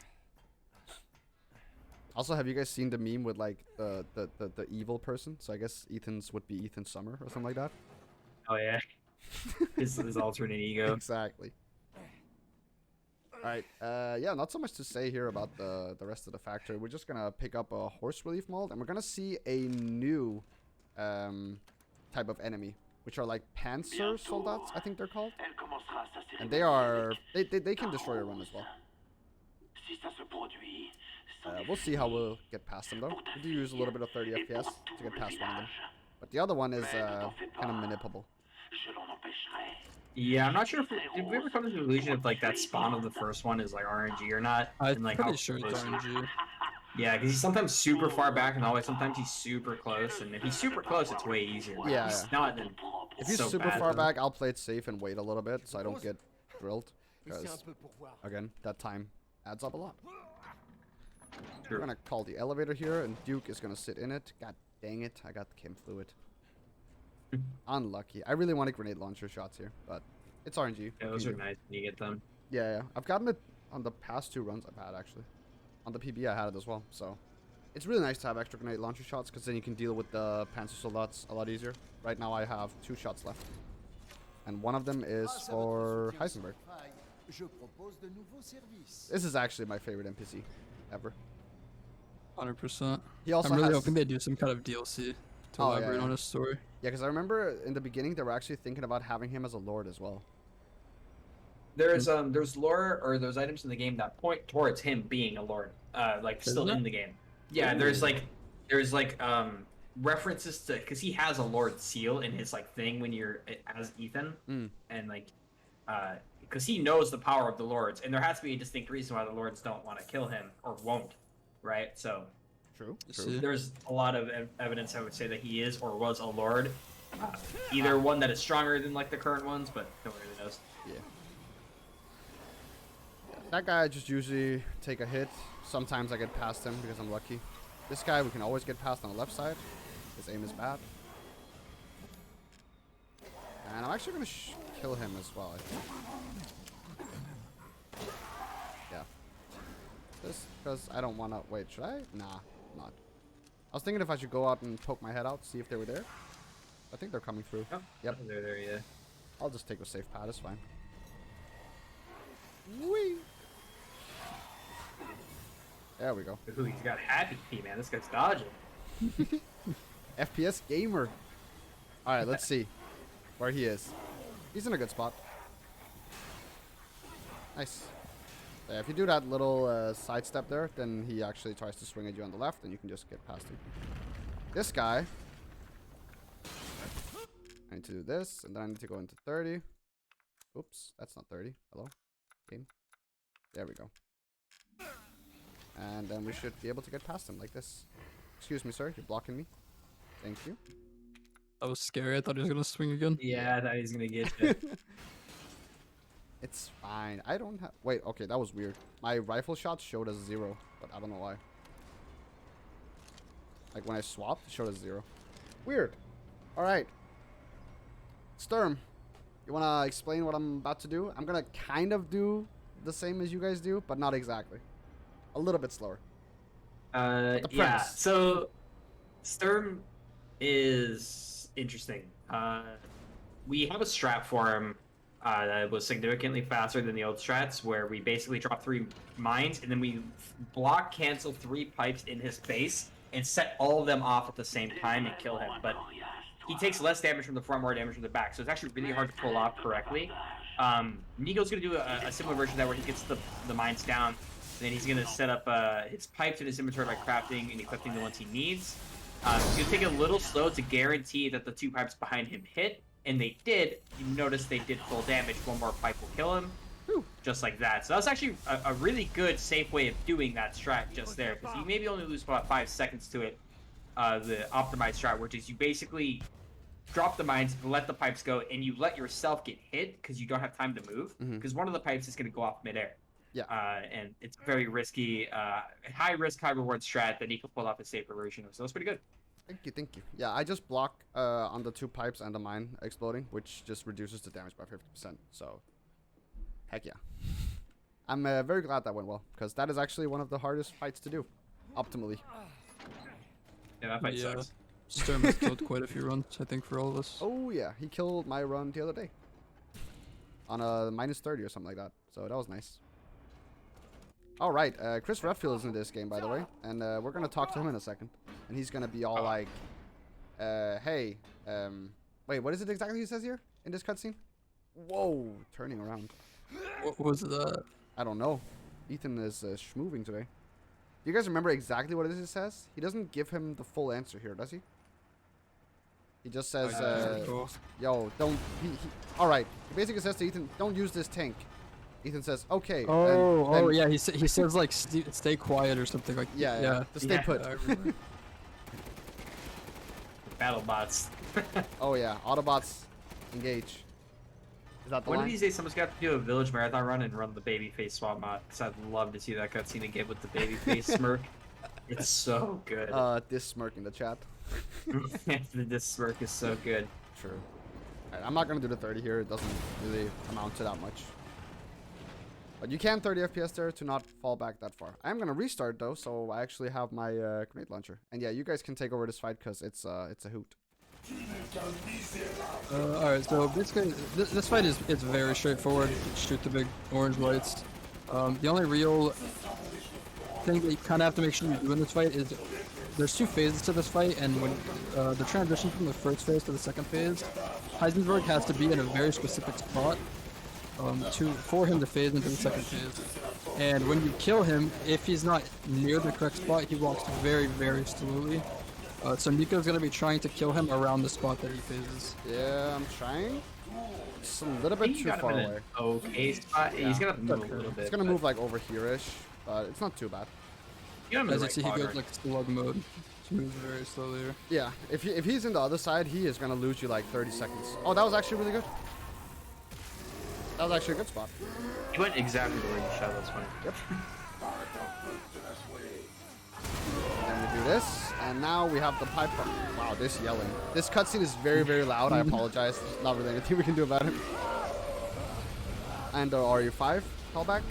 Also, have you guys seen the meme with like the evil person? So I guess Ethan's would be Ethan Summer or something like that. Oh yeah. his alternate ego. Exactly. Alright, yeah, not so much to say here about the rest of the factory. We're just gonna pick up a horse relief mold, and we're gonna see a new type of enemy, which are like Panzer Soldats, I think they're called. And they can destroy a run as well. We'll see how we'll get past them though. We do use a little bit of 30 FPS to get past one of them. But the other one is kind of manipulable. Yeah, I'm not sure if we ever come to the conclusion if like that spawn of the first one is like RNG or not. I'm like, pretty sure it's RNG. Yeah, because he's sometimes super far back and always sometimes he's super close, and if he's super close, it's way easier. Yeah. If he's not, then if he's so super bad, far back, I'll play it safe and wait a little bit so I don't get drilled. Because again, that time adds up a lot. We're gonna call the elevator here, and Duke is gonna sit in it. God dang it, I got the chem fluid. Unlucky. I really wanted grenade launcher shots here, but it's RNG. Yeah, those are nice when you get them. Yeah, I've gotten it on the past 2 runs I've had, actually. On the PB I had it as well, so... It's really nice to have extra grenade launcher shots, because then you can deal with the Panzer Soldats a lot easier. Right now I have 2 shots left. And one of them is for Heisenberg. This is actually my favorite NPC ever. 100%. He also I'm really has... hoping they do some kind of DLC to elaborate on his story. Yeah, because I remember in the beginning they were actually thinking about having him as a lord as well. There's lore or those items in the game that point towards him being a lord, like still in the game. Yeah, there's like references to, because he has a lord seal in his like thing when you're as Ethan, and like because he knows the power of the lords, and there has to be a distinct reason why the lords don't want to kill him or won't, right? So True. See. there's a lot of evidence I would say that he is or was a lord, either one that is stronger than like the current ones, but no one really knows. Yeah. That guy I just usually take a hit. Sometimes I get past him because I'm lucky. This guy we can always get past on the left side. His aim is bad. And I'm actually going to kill him as well, I think. Yeah. Just because I don't want to... Wait, should I? Nah, not. I was thinking if I should go out and poke my head out, see if they were there. I think they're coming through. Oh, Yep. they're there, yeah. I'll just take a safe pad, it's fine. Whee! There we go. Ooh, he's got happy feet, man. This guy's dodging. FPS gamer. Alright, let's see where he is. He's in a good spot. Nice. Yeah, if you do that little side step there, then he actually tries to swing at you on the left, and you can just get past him. This guy. I need to do this, and then I need to go into 30. Oops, that's not 30. Hello? Game. There we go. And then we should be able to get past him like this. Excuse me, sir. You're blocking me. Thank you. That was scary. I thought he was gonna swing again. Yeah, I thought he was gonna get you. It's fine. I don't have... Wait, okay, that was weird. My rifle shot showed as 0, but I don't know why. Like, when I swapped, it showed as 0. Weird. Alright. Sturm, you want to explain what I'm about to do? I'm going to kind of do the same as you guys do, but not exactly. A little bit slower. Yeah, premise. so Sturm is interesting. We have a strat for him that was significantly faster than the old strats, where we basically drop 3 mines and then we block cancel 3 pipes in his face and set all of them off at the same time and kill him. But he takes less damage from the front, more damage from the back, so it's actually really hard to pull off correctly. Nico's going to do a similar version of that where he gets the mines down, and then he's going to set up his pipes in his inventory by crafting and equipping the ones he needs. He's going to take it a little slow to guarantee that the 2 pipes behind him hit, and they did. You notice they did full damage. 1 more pipe will kill him. Whew. Just like that. So that's actually a really good, safe way of doing that strat just there, because you maybe only lose about 5 seconds to it. The optimized strat, which is you basically drop the mines, let the pipes go, and you let yourself get hit because you don't have time to move, because one of the pipes is going to go off midair. Yeah. And it's very risky, high risk, high reward strat that Nico pulled off a safer version of, so it's pretty good. Thank you, thank you. Yeah, I just block on the 2 pipes and the mine exploding, which just reduces the damage by 50%. So, heck yeah. I'm very glad that went well, because that is actually one of the hardest fights to do, optimally. Yeah, that fight sucks. Sturm has killed quite a few runs, I think, for all of us. Oh yeah, he killed my run the other day. On a -30 or something like that, so that was nice. Alright, Chris Redfield is in this game, by the way, and we're gonna talk to him in a second. And he's gonna be all like, hey, wait, what is it exactly he says here in this cutscene? Whoa, turning around. What was that? I don't know. Ethan is schmoving today. Do you guys remember exactly what it is he says? He doesn't give him the full answer here, does he? He just says, yo, don't... Alright, he basically says to Ethan, don't use this tank. Ethan says, okay. Oh, yeah, he says, like, stay quiet or something like that. Yeah. Just stay put. I remember. Battle bots. Oh, yeah. Autobots, engage. Is that the One line? of these days, someone's got to do a village marathon run and run the babyface swap mod, because I'd love to see that cutscene again with the babyface smirk. It's so good. This smirk in the chat. This smirk is so good. True. Alright, I'm not going to do the 30 here. It doesn't really amount to that much. But you can 30 FPS there to not fall back that far. I'm going to restart, though, so I actually have my grenade launcher. And yeah, you guys can take over this fight, because it's a hoot. Alright, so basically, this fight is very straightforward. Shoot the big orange lights. The only real thing that you kind of have to make sure you do in this fight is there's 2 phases to this fight, and when the transition from the first phase to the second phase, Heisenberg has to be in a very specific spot for him to phase into the second phase. And when you kill him, if he's not near the correct spot, he walks very, very slowly. So Nico's gonna be trying to kill him around the spot that he phases. Yeah, I'm trying. It's a little I think bit you too got him far in an away. okay spot. He's gonna move okay. a little bit. It's gonna but move like over here-ish, but it's not too bad. you got him in As the you right see, he goes quadrant. like slug mode. He moves very slowly here. Yeah, if he's in the other side, he is gonna lose you like 30 seconds. Oh, that was actually really good. That was actually a good spot. He went exactly where you shot. That's funny. Yep. And we do this, and now we have the pipe bomb. Wow, this yelling. This cutscene is very, very loud. I apologize. There's not really anything we can do about it. And the RU5 callback.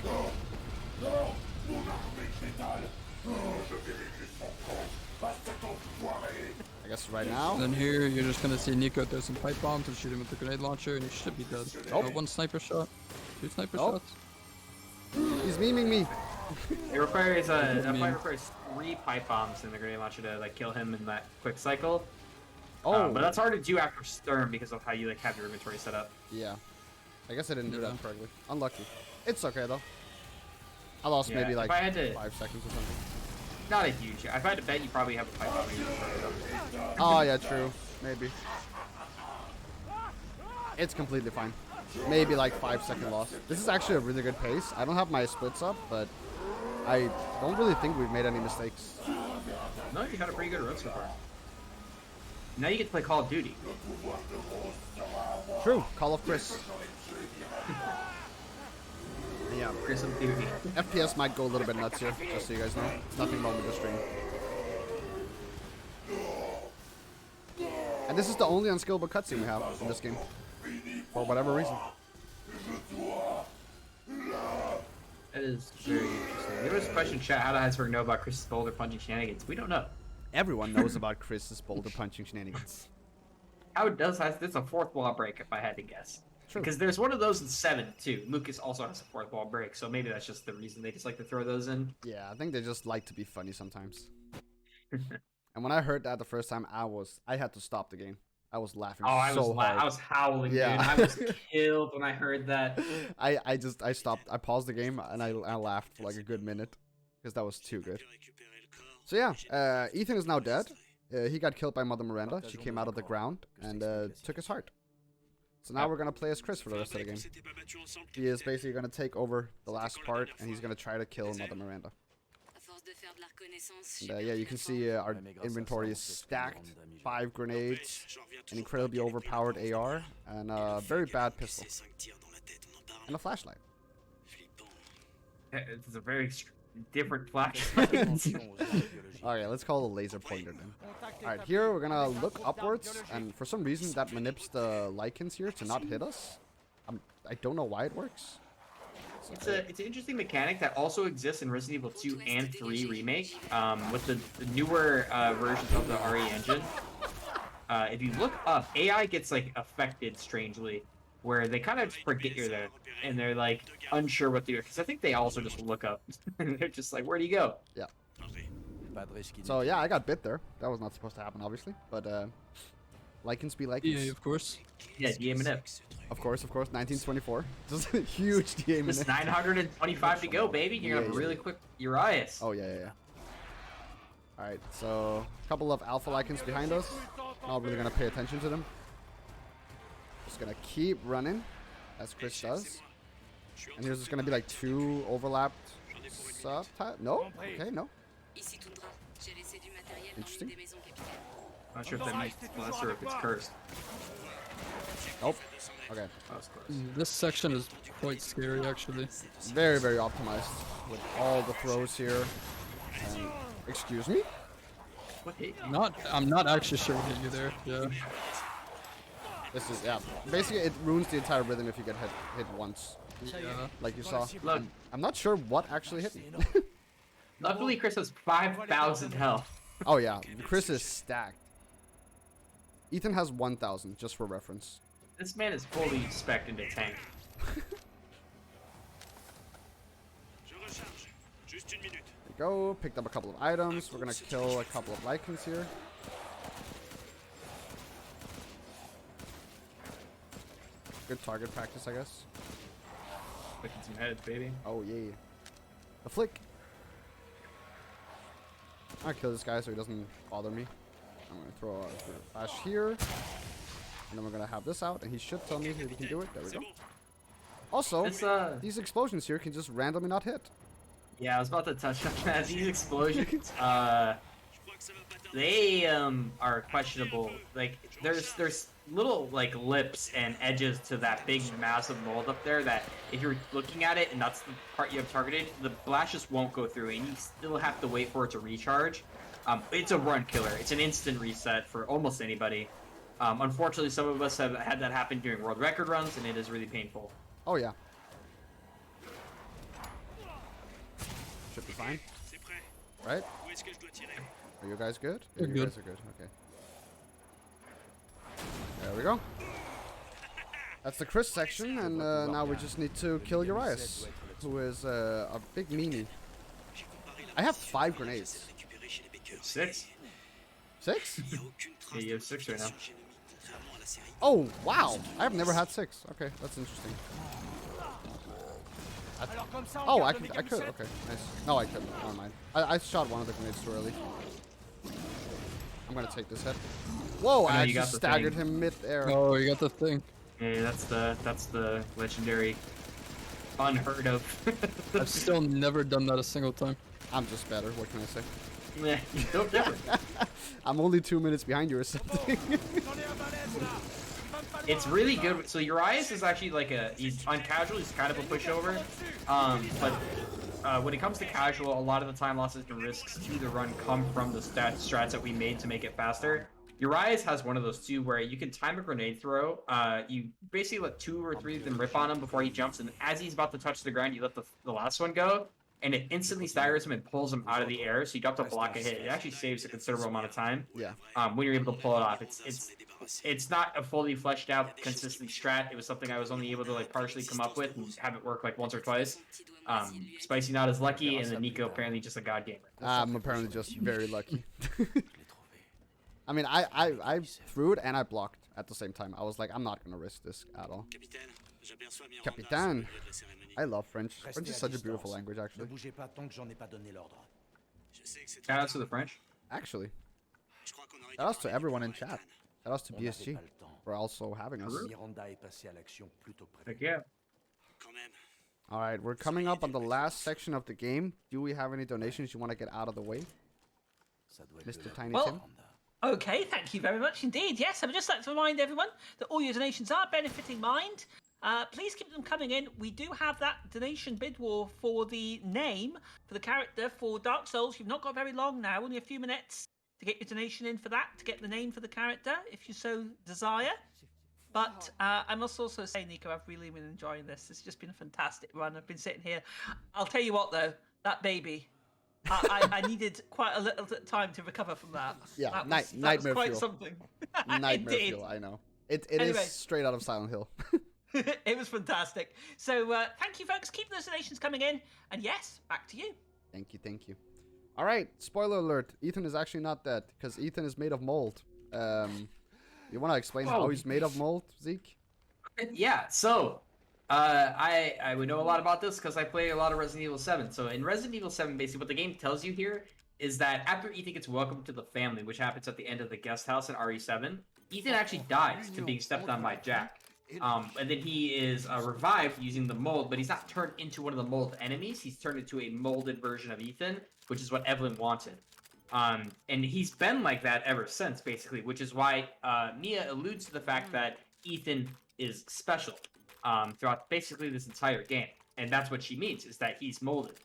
I guess right now. And then here, you're just gonna see Nico throw some pipe bombs and shoot him with the grenade launcher, and he should be dead. Nope. One sniper shot. Two sniper Nope. shots. He's memeing me. It requires that mean? fight requires 3 pipe bombs in the grenade launcher to like kill him in that quick cycle. Oh, But that's hard to do after Sturm because of how you like have your inventory set up. yeah. I guess I didn't do Yeah. that correctly. Unlucky. It's okay though. I lost Yeah, maybe if like I had to- 5 seconds or something. Not a huge. If I had to bet, you probably have a pipe bomb in your inventory. Oh yeah, true. Maybe. It's completely fine. Maybe like 5-second loss. This is actually a really good pace. I don't have my splits up, but I don't really think we've made any mistakes. No, you had a pretty good run so far. Now you get to play Call of Duty. True. Call of Chris. Yeah. Chris of Duty. FPS might go a little bit nuts here, just so you guys know. It's nothing wrong with the stream. And this is the only unskillable cutscene we have in this game. For whatever reason. That is very interesting. There was a question in chat, how does Iceberg know about Chris's boulder punching shenanigans? We don't know. Everyone knows about Chris's boulder punching shenanigans. How it does has this a 4th wall break if I had to guess. True. Because there's one of those in 7 too. Lucas also has a 4th wall break, so maybe that's just the reason they just like to throw those in. Yeah, I think they just like to be funny sometimes. And when I heard that the first time, I had to stop the game. I was laughing Oh, I so hard. was howling, Yeah. dude. I was killed when I heard that. I stopped. I paused the game and I laughed for like a good minute because that was too good. So yeah, Ethan is now dead. He got killed by Mother Miranda. She came out of the ground and took his heart. So now we're gonna play as Chris for the rest of the game. He is basically gonna take over the last part and he's gonna try to kill Mother Miranda. And yeah, you can see our inventory is stacked. 5 grenades, an incredibly overpowered AR, and a very bad pistol. And a flashlight. It's a very different flashlight. Okay, let's call it a laser pointer then. Alright, here we're gonna look upwards, and for some reason that manips the lichens here to not hit us. I don't know why it works. It's an interesting mechanic that also exists in Resident Evil 2 and 3 Remake, with the newer versions of the RE engine. If you look up, AI gets like affected strangely, where they kind of just forget you're there, and they're like unsure what to do. Because I think they also just look up, and they're just like, "Where do you go?" Yeah. So yeah, I got bit there. That was not supposed to happen, obviously. But lichens be lichens. Yeah, of course. Yeah, DM Of course, 1924. Just a huge DM. Just 925 to go, baby. You're gonna have a really quick Urias. Oh yeah. Alright, so a couple of alpha lichens behind us. Not really gonna pay attention to them. Just gonna keep running, as Chris does. And here's just gonna be like 2 overlapped No? Okay, no. Interesting. Not sure if that makes less or if it's cursed. Nope. Okay. That was close. This section is quite scary, actually. Very, very optimized with all the throws here. And, excuse me? What hit you? I'm not actually sure what hit you there. Yeah. This is, yeah. Basically, it ruins the entire rhythm if you get hit once. Yeah. Like you saw. Look. I'm not sure what actually hit me. Luckily, Chris has 5,000 health. Oh yeah, Chris is stacked. Ethan has 1,000, just for reference. This man is fully spec'd into tank. There we go, picked up a couple of items. We're gonna kill a couple of lichens here. Good target practice, I guess. Looking some heads, baby. Oh yeah. The flick. I'll kill this guy so he doesn't bother me. I'm gonna throw a flash here, and then we're gonna have this out, and he should tell me if he can do it. There we go. Also, It's, these explosions here can just randomly not hit. Yeah, I was about to touch on that. These explosions, they are questionable. Like, there's little like lips and edges to that big massive mold up there that if you're looking at it and that's the part you have targeted, the blast just won't go through, and you still have to wait for it to recharge. It's a run killer. It's an instant reset for almost anybody. Unfortunately, some of us have had that happen during world record runs, and it is really painful. Oh yeah. Should be fine. Right? Are you guys good? We're You good. guys are good. Okay. There we go. That's the Chris section, and now we just need to kill Urias, who is a big meanie. I have 5 grenades. 6? 6? Yeah, you have 6 right now. Oh, wow. I have never had 6. Okay, that's interesting. Oh, I could. Okay, nice. No, I couldn't. Never mind. I shot one of the grenades too early. I'm gonna take this hit. Whoa! I you got just the staggered thing. him mid-air. Oh, you got the thing. Yeah, that's the legendary, unheard of. I've still never done that a single time. I'm just better. What can I say? Yeah, no different. I'm only 2 minutes behind you or something. It's really good. So Urias is actually like he's on casual, he's kind of a pushover. But when it comes to casual, a lot of the time losses and risks to the run come from the strats that we made to make it faster. Urias has one of those too, where you can time a grenade throw. You basically let 2 or 3 of them rip on him before he jumps, and as he's about to touch the ground, you let the last one go, and it instantly staggers him and pulls him out of the air, so you don't have to block a hit. It actually saves a considerable amount of time. Yeah. When you're able to pull it off. It's not a fully fleshed out, consistent strat. It was something I was only able to like partially come up with and have it work like once or twice. Spicy not as lucky, and then Nico apparently just a god gamer. I'm apparently just very lucky. I mean, I threw it and I blocked at the same time. I was like, I'm not gonna risk this at all. Capitaine. I love French. French is such a beautiful language, actually. Shout out to the French. Actually. Shout outs to everyone in chat. Shout outs to BSG for also having us. Heck yeah. Alright, we're coming up on the last section of the game. Do we have any donations you want to get out of the way? Mr. Tiny Well, Tim? Okay, thank you very much indeed. Yes, I would just like to remind everyone that all your donations are benefiting Mind. Please keep them coming in. We do have that donation bid war for the name for the character for Dark Souls. You've not got very long now, only a few minutes to get your donation in for that, to get the name for the character, if you so desire. But I must also say, Nico, I've really been enjoying this. It's just been a fantastic run. I've been sitting here. I'll tell you what, though, that baby... I needed quite a little time to recover from that. Yeah, that was nightmare quite fuel. something. Nightmare Indeed. fuel, I know. It is Anyway. straight out of Silent Hill. It was fantastic. So thank you, folks. Keep those donations coming in. And yes, back to you. Thank you, thank you. All right, spoiler alert. Ethan is actually not dead, because Ethan is made of mold. You want to explain how he's made of mold, Zeke? Yeah, so I would know a lot about this because I play a lot of Resident Evil 7. So in Resident Evil 7, basically what the game tells you here is that after Ethan gets welcomed to the family, which happens at the end of the guest house in RE7, Ethan actually dies to being stepped on by Jack. And then he is revived using the mold, but he's not turned into one of the mold enemies. He's turned into a molded version of Ethan, which is what Evelyn wanted. And he's been like that ever since, basically, which is why Mia alludes to the fact that Ethan is special throughout basically this entire game. And that's what she means, is that he's molded.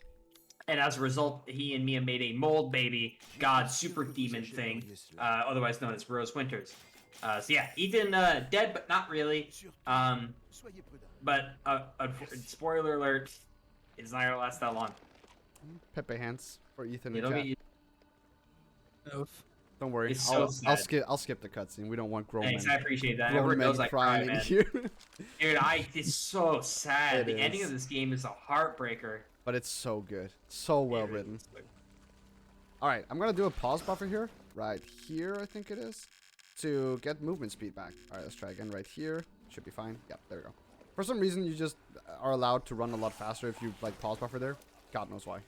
And as a result, he and Mia made a mold baby, god super demon thing, otherwise known as Rose Winters. So yeah, Ethan dead, but not really. But spoiler alert, it's not gonna last that long. Pepe hands for Ethan You and don't chat. get Don't worry, It's so sad. I'll skip the cutscene. We don't want grown Thanks, men. I appreciate that. Grown Everyone men knows I cry, crying man. here. Dude, it's so sad. It The ending is. of this game is a heartbreaker. But it's so good, so well written. All right, I'm gonna do a pause buffer here, right here, I think it is, to get movement speed back. All right, let's try again right here. Should be fine. Yep, there we go. For some reason, you just are allowed to run a lot faster if you like pause buffer there. God knows why.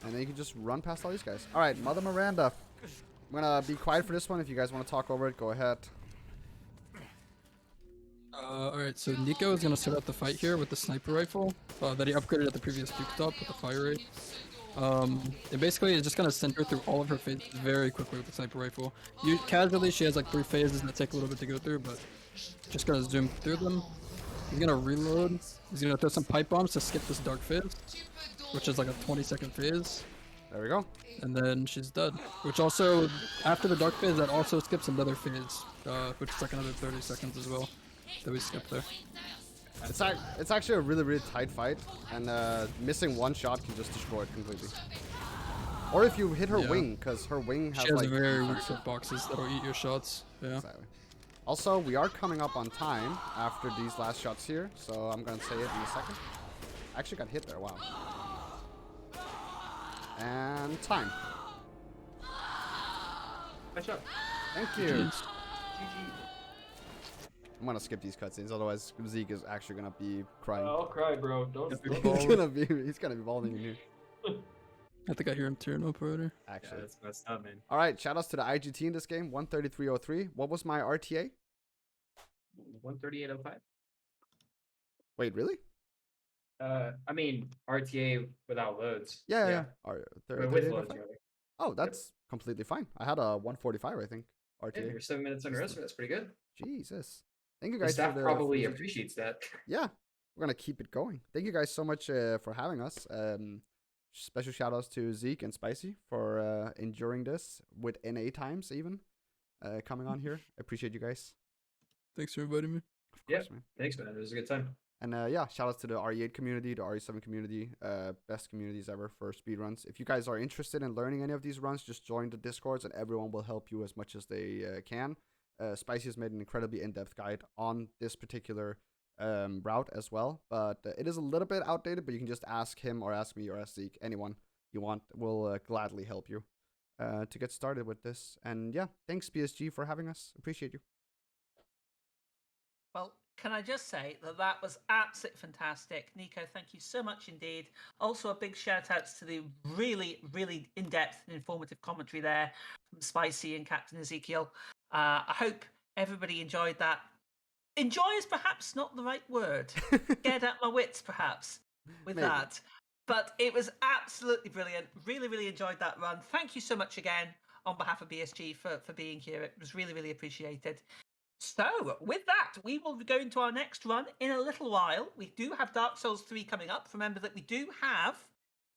And then you can just run past all these guys. All right, Mother Miranda. I'm gonna be quiet for this one. If you guys want to talk over it, go ahead. Alright, so Nico is gonna start out the fight here with the sniper rifle that he upgraded at the previous Duke top with the fire rate. And basically it's just gonna center through all of her phases very quickly with the sniper rifle. Casually, she has like 3 phases that take a little bit to go through, but just gonna zoom through them. He's gonna reload. He's gonna throw some pipe bombs to skip this dark phase, which is like a 20-second phase. There we go. And then she's dead. Which also, after the dark phase, that also skips another phase, which is like another 30 seconds as well that we skip there. It's actually a really, really tight fight, and missing one shot can just destroy it completely. Or if you hit her wing, because her wing has She has like very weak boxes that'll eat your shots. Yeah. Exactly. Also, we are coming up on time after these last shots here, so I'm gonna say it in a second. Actually got hit there, wow. And time. Nice shot. Thank you. I'm gonna skip these cutscenes, otherwise Zeke is actually gonna be crying. I'll cry, bro. Don't. He's gonna be bawling in here. I think I hear him tearing up already. Actually. Yeah, that's messed up, man. All right, shout outs to the IGT in this game, 133.03. What was my RTA? 138.05. Wait, really? I mean RTA without loads. Yeah. With 38.05? loads, rather. Oh, that's completely fine. I had a 145, I think. Yeah, RTA. you're 7 minutes under estimate. That's pretty good. Jesus. Thank you The guys staff for the probably for the- appreciates that. Yeah, we're gonna keep it going. Thank you guys so much for having us. Special shout outs to Zeke and Spicy for enduring this with NA times even coming on here. Appreciate you guys. Thanks for inviting me. Of Yeah. course, man. Thanks, man. It was a good time. And yeah, shout outs to the RE8 community, the RE7 community, best communities ever for speedruns. If you guys are interested in learning any of these runs, just join the Discords and everyone will help you as much as they can. Spicy has made an incredibly in-depth guide on this particular route as well, but it is a little bit outdated, but you can just ask him or ask me or ask Zeke, anyone you want will gladly help you to get started with this. And yeah, thanks BSG for having us. Appreciate you. Well, can I just say that that was absolutely fantastic. Nico, thank you so much indeed. Also, a big shout outs to the really, really in-depth and informative commentary there from Spicy and Captain Ezekiel. I hope everybody enjoyed that. Enjoy is perhaps not the right word. Get at my wits, perhaps, with Maybe. that. But it was absolutely brilliant. Really, really enjoyed that run. Thank you so much again on behalf of BSG for being here. It was really, really appreciated. So, with that, we will be going to our next run in a little while. We do have Dark Souls 3 coming up. Remember that we do have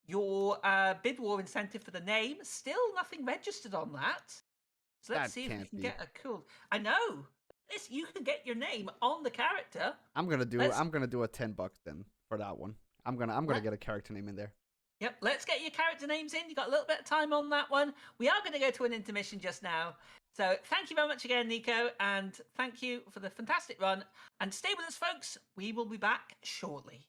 your bid war incentive for the name. Still nothing registered on that. So let's That see if we can't can be. get a cool... I know! You can get your name on the character. I'm gonna do Let's- a $10 then for that one. I'm gonna get a character name in there. Yep, let's get your character names in. You've got a little bit of time on that one. We are going to go to an intermission just now. So thank you very much again, Nico, and thank you for the fantastic run. And stay with us, folks. We will be back shortly.